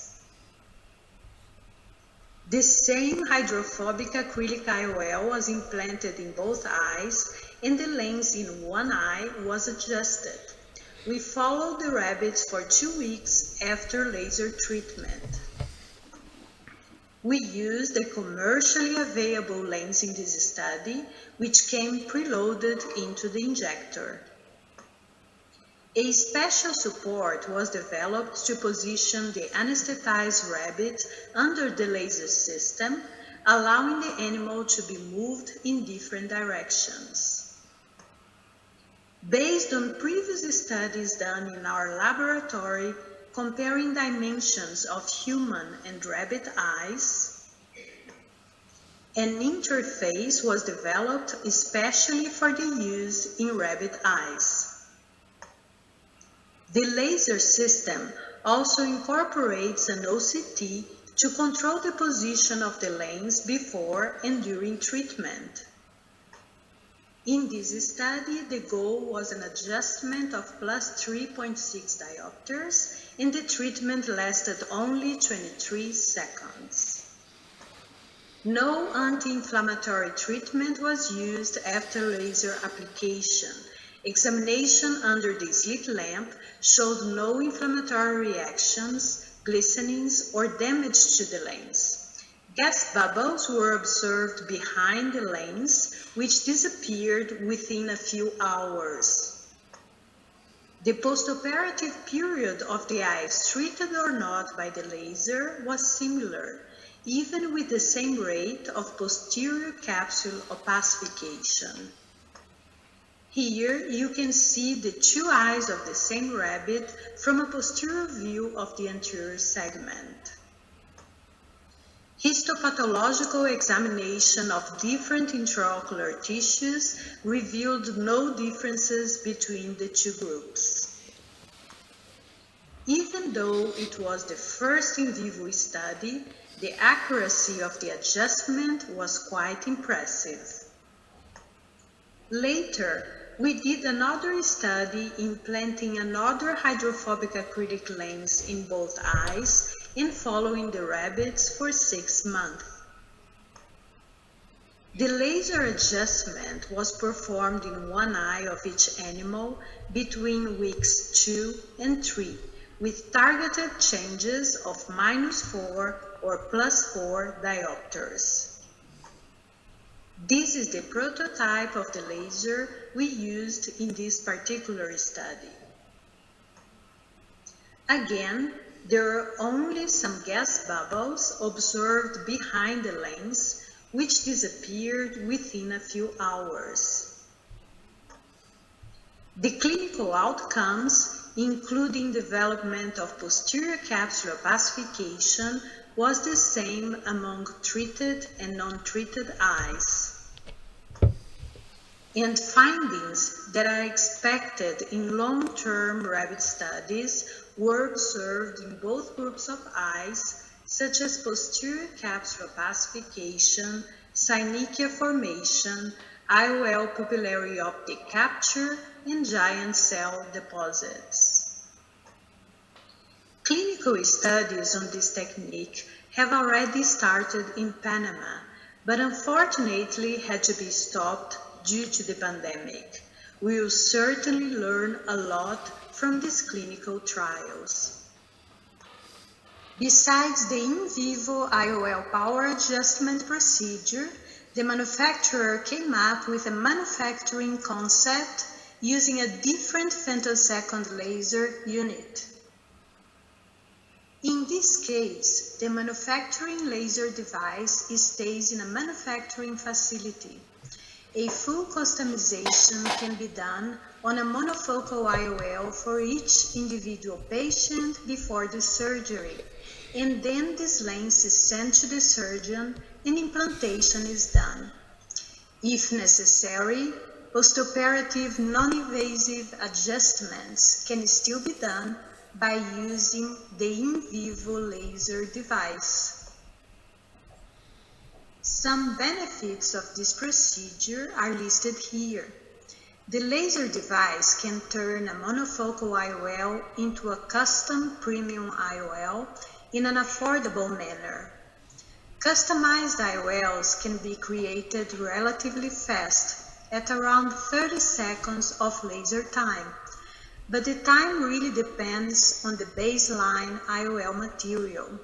The same hydrophobic acrylic IOL was implanted in both eyes, and the lens in one eye was adjusted. We followed the rabbits for 2 weeks after laser treatment. We used a commercially available lens in this study, which came preloaded into the injector. A special support was developed to position the anesthetized rabbit under the laser system, allowing the animal to be moved in different directions. Based on previous studies done in our laboratory, comparing dimensions of human and rabbit eyes, an interface was developed especially for the use in rabbit eyes. The laser system also incorporates an OCT to control the position of the lens before and during treatment. In this study, the goal was an adjustment of +3.6 diopters, and the treatment lasted only 23 seconds. No anti-inflammatory treatment was used after laser application. Examination under the slit lamp showed no inflammatory reactions, glistenings, or damage to the lens. Gas bubbles were observed behind the lens, which disappeared within a few hours. The postoperative period of the eyes treated or not by the laser was similar, even with the same rate of posterior capsule opacification. Here you can see the two eyes of the same rabbit from a posterior view of the anterior segment. Histopathological examination of different intraocular tissues revealed no differences between the two groups. Even though it was the first in vivo study, the accuracy of the adjustment was quite impressive. Later, we did another study implanting another hydrophobic acrylic lens in both eyes and following the rabbits for 6 months. The laser adjustment was performed in one eye of each animal between weeks 2 and 3, with targeted changes of -4 or +4 diopters. This is the prototype of the laser we used in this particular study. Again, there are only some gas bubbles observed behind the lens, which disappeared within a few hours. The clinical outcomes, including development of posterior capsular opacification, was the same among treated and non-treated eyes. And findings that are expected in long-term rabbit studies were observed in both groups of eyes, such as posterior capsular opacification, synechial formation, IOL pupillary optic capture, and giant cell deposits. Clinical studies on this technique have already started in Panama, but unfortunately had to be stopped due to the pandemic. We will certainly learn a lot from these clinical trials. Besides the in vivo IOL power adjustment procedure, the manufacturer came up with a manufacturing concept using a different femtosecond laser unit. In this case, the manufacturing laser device stays in a manufacturing facility. A full customization can be done on a monofocal IOL for each individual patient before the surgery, and then this lens is sent to the surgeon and implantation is done. If necessary, postoperative non-invasive adjustments can still be done by using the in vivo laser device. Some benefits of this procedure are listed here. The laser device can turn a monofocal IOL into a custom premium IOL in an affordable manner. Customized IOLs can be created relatively fast, at around 30 seconds of laser time, but the time really depends on the baseline IOL material.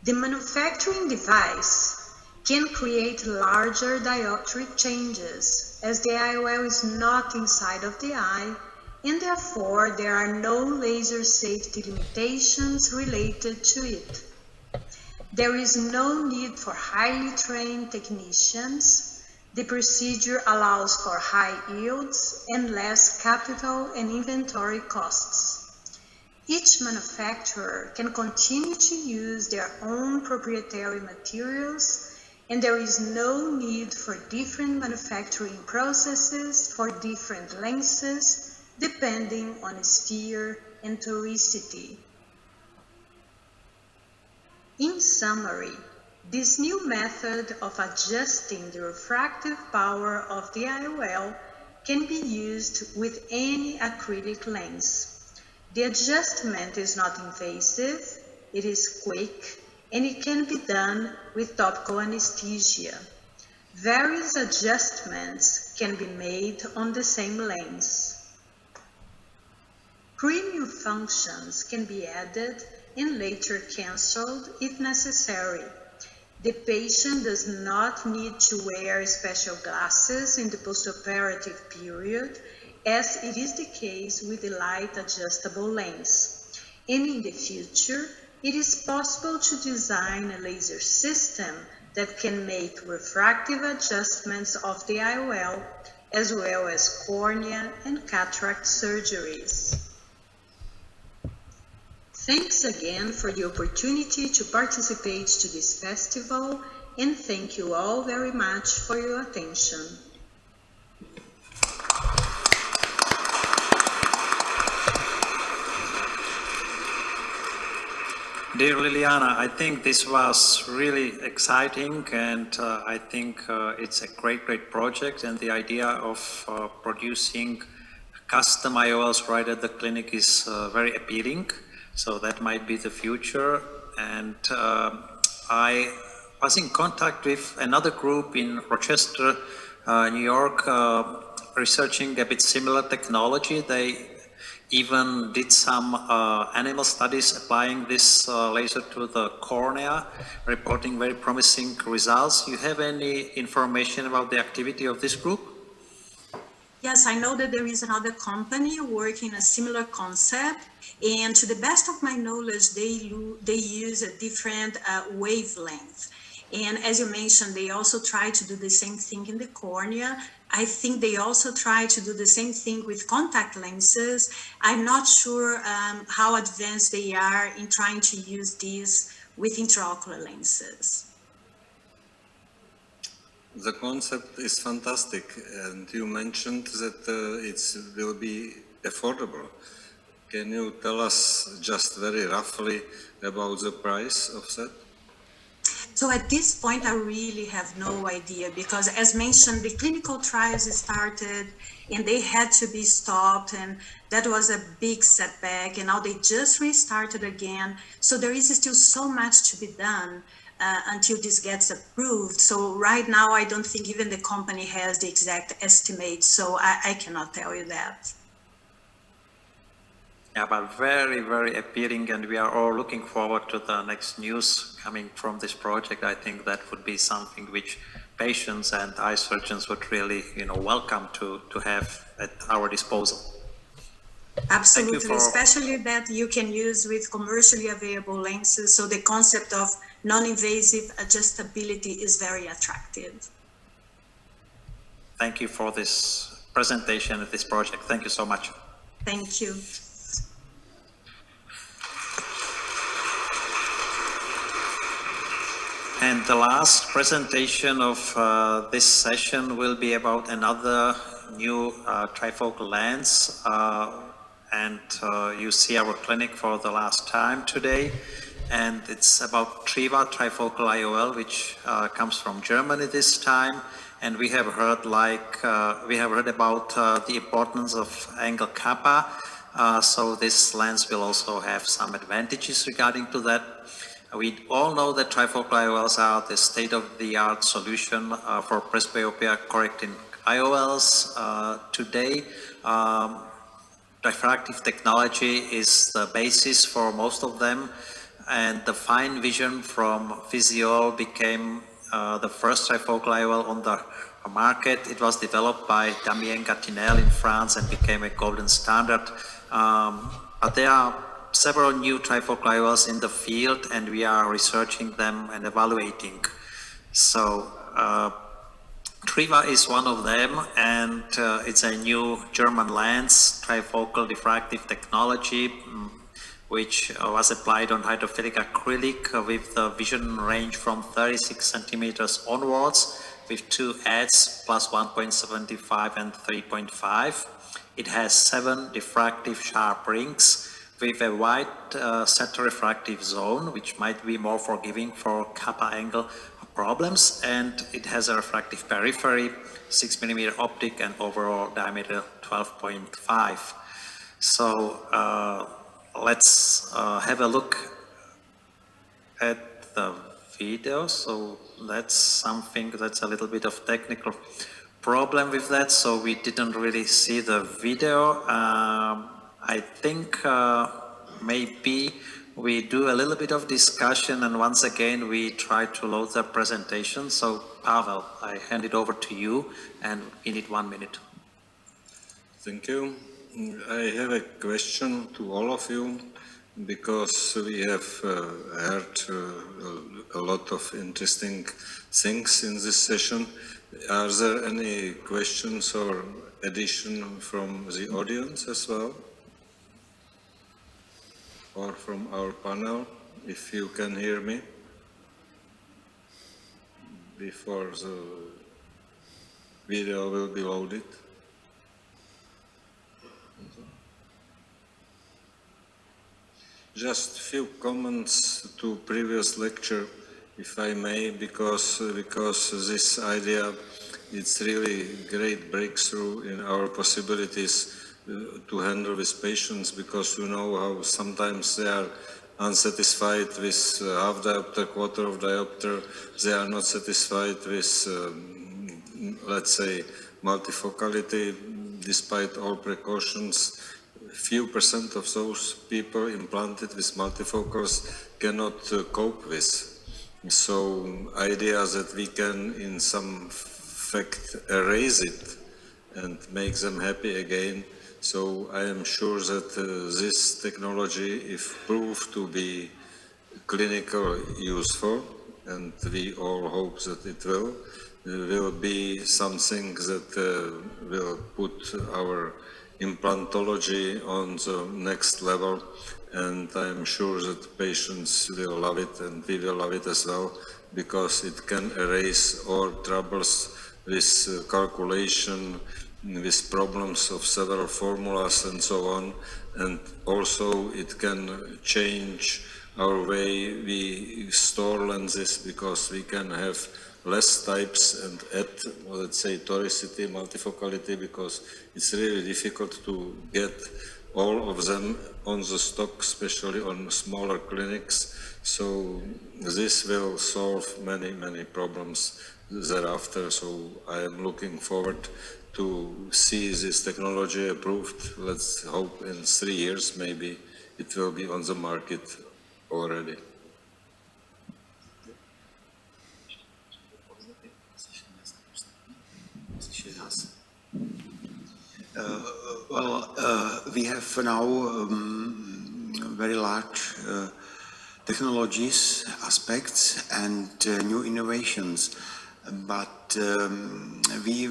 The manufacturing device can create larger dioptric changes, as the IOL is not inside of the eye, and therefore there are no laser safety limitations related to it. There is no need for highly trained technicians. The procedure allows for high yields and less capital and inventory costs. Each manufacturer can continue to use their own proprietary materials, and there is no need for different manufacturing processes for different lenses, depending on sphere and toricity. In summary, this new method of adjusting the refractive power of the IOL can be used with any acrylic lens. The adjustment is not invasive, it is quick, and it can be done with topical anesthesia. Various adjustments can be made on the same lens. Premium functions can be added and later cancelled if necessary. The patient does not need to wear special glasses in the postoperative period, as it is the case with the light adjustable lens. And in the future, it is possible to design a laser system that can make refractive adjustments of the IOL, as well as cornea and cataract surgeries. Thanks again for the opportunity to participate to this festival, and thank you all very much for your attention. Dear Liliana, I think this was really exciting, and I think it's a great project, and the idea of producing custom IOLs right at the clinic is very appealing. So that might be the future. And I was in contact with another group in Rochester, New York, researching a bit similar technology. They even did some animal studies applying this laser to the cornea, reporting very promising results. You have any information about the activity of this group? Yes, I know that there is another company working a similar concept, and to the best of my knowledge, they use a different wavelength. And as you mentioned, they also try to do the same thing in the cornea. I think they also try to do the same thing with contact lenses. I'm not sure how advanced they are in trying to use these with intraocular lenses. The concept is fantastic, and you mentioned that it will be affordable. Can you tell us just very roughly about the price of that? So at this point, I really have no idea, because as mentioned, the clinical trials started and they had to be stopped, and that was a big setback, and now they just restarted again. So there is still so much to be done until this gets approved. So right now, I don't think even the company has the exact estimate, so I cannot tell you that. Yeah, but very appealing, and we are all looking forward to the next news coming from this project. I think that would be something which patients and eye surgeons would really, welcome to have at our disposal. Absolutely, especially that you can use with commercially available lenses. So the concept of non-invasive adjustability is very attractive. Thank you for this presentation of this project. Thank you so much. Thank you. And the last presentation of this session will be about another new trifocal lens. And you see our clinic for the last time today. And it's about Triva Trifocal Iol, which comes from Germany this time. And we have heard about the importance of angle kappa. So this lens will also have some advantages regarding to that. We all know that trifocal IOLs are the state-of-the-art solution for presbyopia correcting IOLs. Today, refractive technology is the basis for most of them, and the fine vision from Physiol became the first trifocal IOL on the market. It was developed by Damien Gatinel in France and became a golden standard. But there are several new trifocal IOLs in the field, and we are researching them and evaluating. So Triva is one of them, and it's a new German lens, trifocal diffractive technology, which was applied on hydrophilic acrylic with the vision range from 36 centimeters onwards, with two heads, plus 1.75 and 3.5. It has 7 diffractive sharp rings with a wide center refractive zone, which might be more forgiving for kappa angle problems, and it has a refractive periphery, 6 mm optic, and overall diameter 12.5. So let's have a look at the video, so that's something that's a little bit of technical problem with that, so we didn't really see the video. I think maybe we do a little bit of discussion and once again we try to load the presentation. So Pavel, I hand it over to you and we need 1 minute. Thank you. I have a question to all of you because we have heard a lot of interesting things in this session. Are there any questions or addition from the audience as well? Or from our panel, if you can hear me before the video will be loaded. Just few comments to previous lecture, if I may, because this idea, it's really great breakthrough in our possibilities to handle with patients, because you know how sometimes they are unsatisfied with half diopter, quarter of diopter, they are not satisfied with, let's say, multifocality, despite all precautions. Few % of those people implanted with multifocals cannot cope with. So idea that we can in some fact erase it and make them happy again. So I am sure that this technology, if proved to be clinically useful, and we all hope that it will be something that will put our implantology on the next level, and I am sure that patients will love it and we will love it as well, because it can erase all troubles with calculation, with problems of several formulas and so on, and also it can change our way we store lenses, because we can have less types and add, let's say, toricity, multifocality, because it's really difficult to get all of them on the stock, especially on smaller clinics. So this will solve many problems thereafter. So I am looking forward to see this technology approved. Let's hope in 3 years maybe it will be on the market already. We have now very large technologies, aspects, and new innovations, but we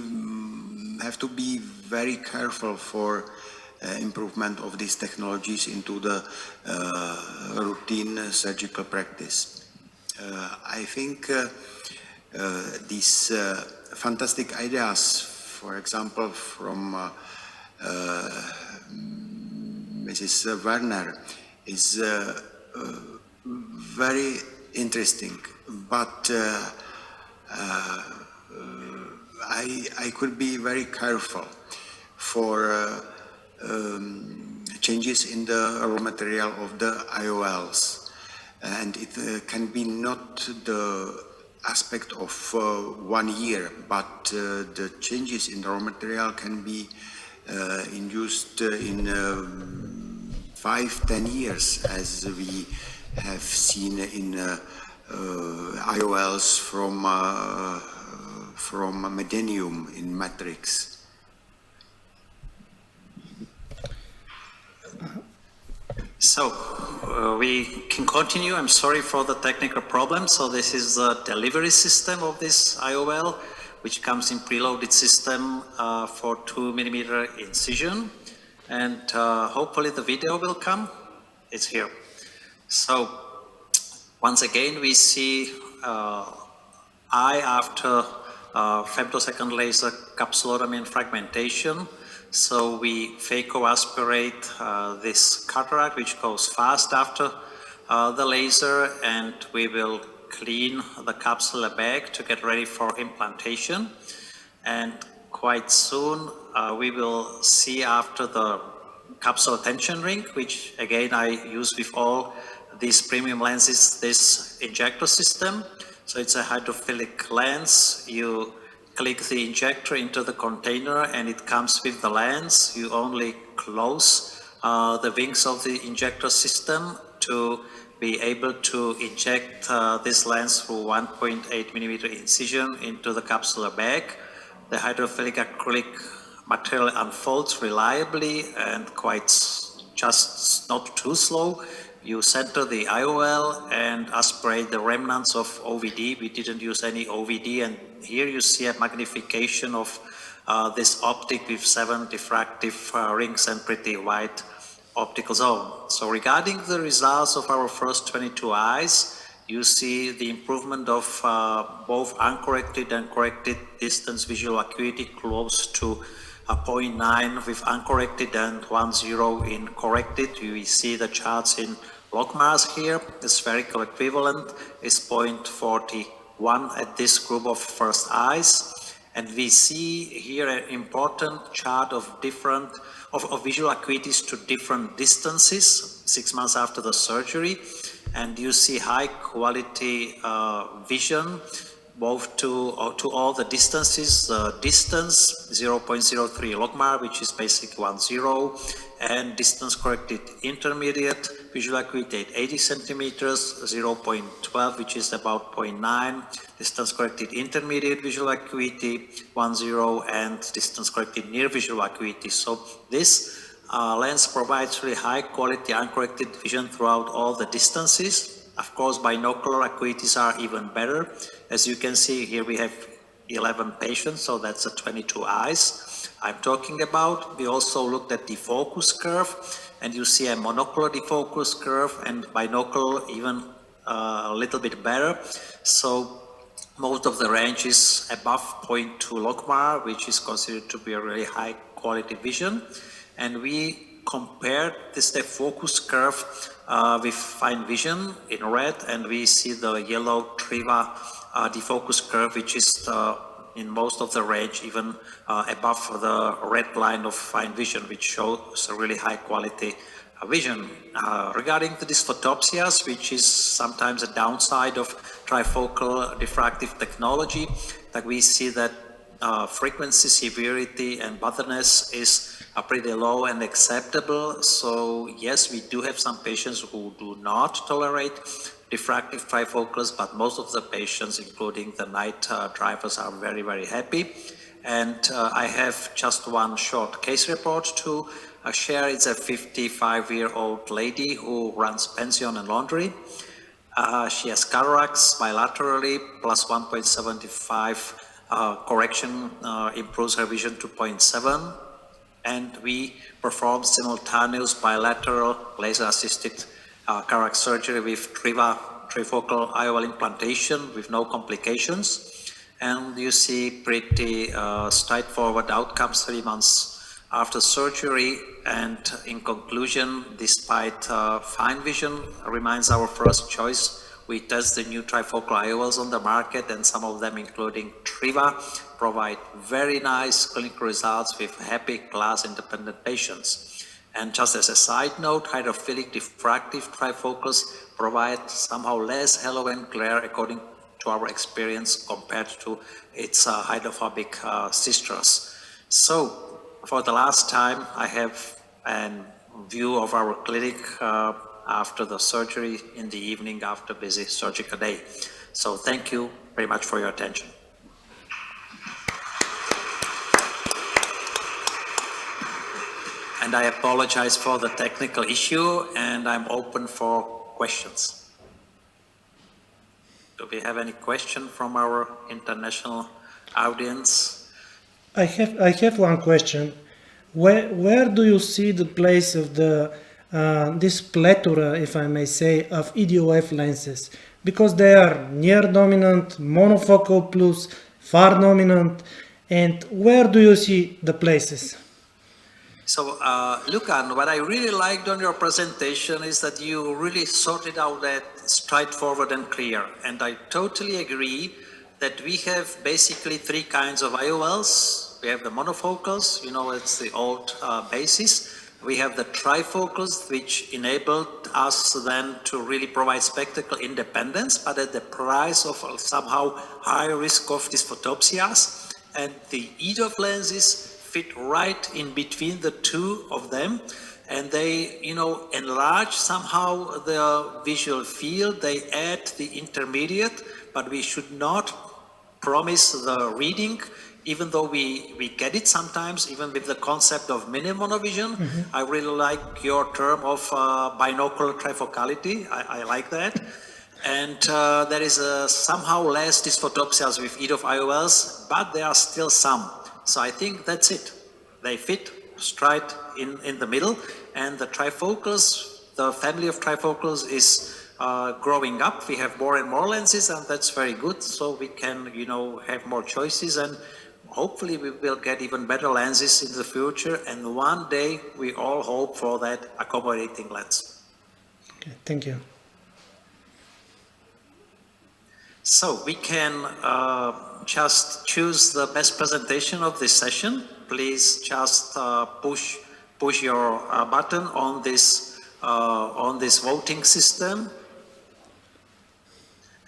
have to be very careful for improvement of these technologies into the routine surgical practice. I think these fantastic ideas, for example, from Mrs. Werner, is very interesting, but I could be very careful for changes in the raw material of the IOLs, and it can be not the aspect of 1 year, but the changes in the raw material can be induced in 5-10 years, as we have seen in IOLs from Medenium in Matrix. So we can continue. I'm sorry for the technical problem. So this is the delivery system of this IOL, which comes in preloaded system for 2mm incision. And hopefully the video will come. It's here. So once again, we see eye after femtosecond laser capsulotomy and fragmentation. So we phacoaspirate this cataract, which goes fast after the laser, and we will clean the capsular bag to get ready for implantation. And quite soon we will see after the capsular tension ring, which again I use with all these premium lenses this injector system. So it's a hydrophilic lens. You click the injector into the container and it comes with the lens. You only close the wings of the injector system to be able to inject this lens through 1.8 millimeter incision into the capsular bag. The hydrophilic acrylic material unfolds reliably and quite just not too slow. You center the IOL and aspirate the remnants of OVD. We didn't use any OVD, and here you see a magnification of this optic with 7 diffractive rings and pretty wide optical zone. So regarding the results of our first 22 eyes, you see the improvement of both uncorrected and corrected distance visual acuity close to 0.9 with uncorrected and 1.0 in corrected. You see the charts in logMARs here. The spherical equivalent is 0.41 at this group of first eyes. And we see here an important chart of visual acuities to different distances 6 months after the surgery. And you see high quality vision both to all the distances. The distance 0.03 logMAR, which is basically 1.0, and distance corrected intermediate visual acuity at 80 centimeters, 0.12, which is about 0.9, distance corrected intermediate visual acuity 1.0, and distance corrected near visual acuity. So this lens provides really high quality uncorrected vision throughout all the distances. Of course, binocular acuities are even better. As you can see here, we have 11 patients, so that's the 22 eyes I'm talking about. We also looked at the focus curve, and you see a monocular defocus curve and binocular even a little bit better. So most of the range is above 0.2 logMAR, which is considered to be a really high quality vision. And we compared this focus curve with fine vision in red, and we see the yellow Triva defocus curve, which is in most of the range even above the red line of fine vision, which shows a really high quality vision. Regarding the dysphotopsias, which is sometimes a downside of trifocal diffractive technology, that we see that frequency, severity, and botherness is pretty low and acceptable. So yes, we do have some patients who do not tolerate diffractive trifocals, but most of the patients, including the night drivers, are very, very happy. And I have just one short case report to share. It's a 55-year-old lady who runs pension and laundry. She has cataracts bilaterally, plus 1.75 correction improves her vision to 0.7. And we performed simultaneous bilateral laser-assisted cataract surgery with Triva Trifocal Iol implantation with no complications. And you see pretty straightforward outcomes 3 months after surgery. And in conclusion, despite fine vision remains our first choice, we test the new trifocal IOLs on the market, and some of them, including Triva, provide very nice clinical results with happy glass-independent patients. And just as a side note, hydrophilic diffractive trifocals provide somehow less halo and glare according to our experience compared to its hydrophobic sisters. So for the last time, I have a view of our clinic after the surgery in the evening after busy surgical day. So thank you very much for your attention. And I apologize for the technical issue, and I'm open for questions. Do we have any question from our international audience? I have one question. Where do you see the place of the this plethora, if I may say, of EDOF lenses? Because they are near dominant, monofocal plus, far dominant, and where do you see the places? So, Lucan, what I really liked on your presentation is that you really sorted out that straightforward and clear. And I totally agree that we have basically 3 kinds of IOLs. We have the monofocals, you know, it's the old basis. We have the trifocals, which enabled us then to really provide spectacle independence, but at the price of somehow high risk of these photopsias. And the EDOF lenses fit right in between the two of them. And they, enlarge somehow the visual field. They add the intermediate, but we should not promise the reading, even though we get it sometimes, even with the concept of mini monovision. I really like your term of binocular trifocality. I like that. And there is somehow less dysphotopsias with EDOF IOLs, but there are still some. So I think that's it. They fit straight in the middle. And the trifocals, the family of trifocals is growing up. We have more and more lenses, and that's very good. So we can, have more choices, and hopefully we will get even better lenses in the future. And one day we all hope for that accommodating lens. Okay, thank you. So we can just choose the best presentation of this session. Please just push your button on this voting system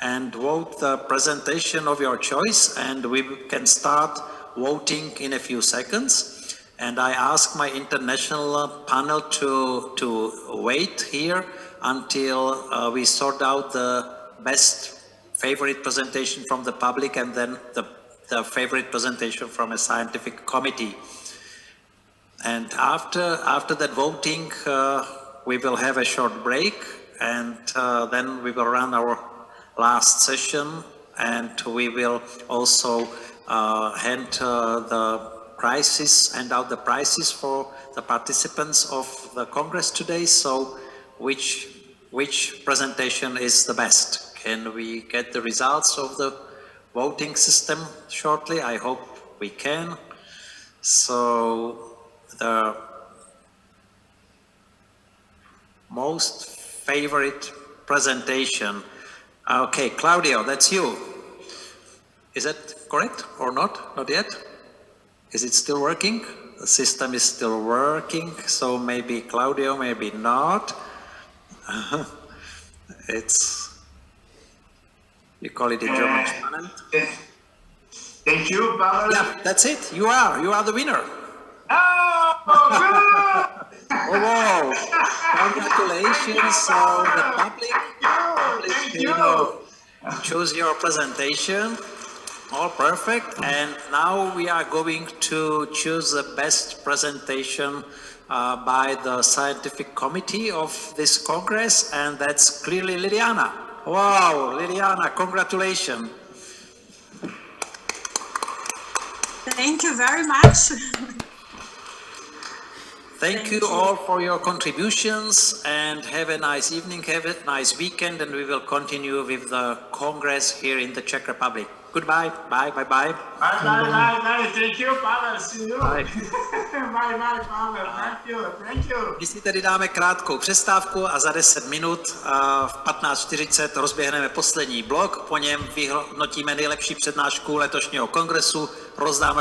and vote the presentation of your choice, and we can start voting in a few seconds. And I ask my international panel to wait here until we sort out the best favorite presentation from the public, and then the favorite presentation from a scientific committee. And after that voting, we will have a short break, and then we will run our last session, and we will also hand out the prizes for the participants of the Congress today. So which presentation is the best? Can we get the results of the voting system shortly? I hope we can. So the most favorite presentation. Okay, Claudio, that's you. Is that correct or not? Not yet? Is it still working? The system is still working, so maybe Claudio, maybe not. You call it in German, spannend. Thank you, Pavel. Yeah, that's it. You are the winner. Oh, good! Oh, wow. Congratulations. So the public Thank you. Choose your presentation. All perfect. And now we are going to choose the best presentation by the scientific committee of this Congress, and that's clearly Liliana. Wow, Liliana, congratulations. Thank you very much. Thank you all for your contributions, and have a nice evening, have a nice weekend, and we will continue with the Congress here in the Czech Republic. Goodbye, bye. Bye. Thank you, Pavel. See you. Bye. Bye, Pavel. Thank you. My si tedy dáme krátkou přestávku a za 10 minut v 15:40 rozběhneme poslední blok, po něm vyhodnotíme nejlepší přednášku letošního kongresu, rozdáme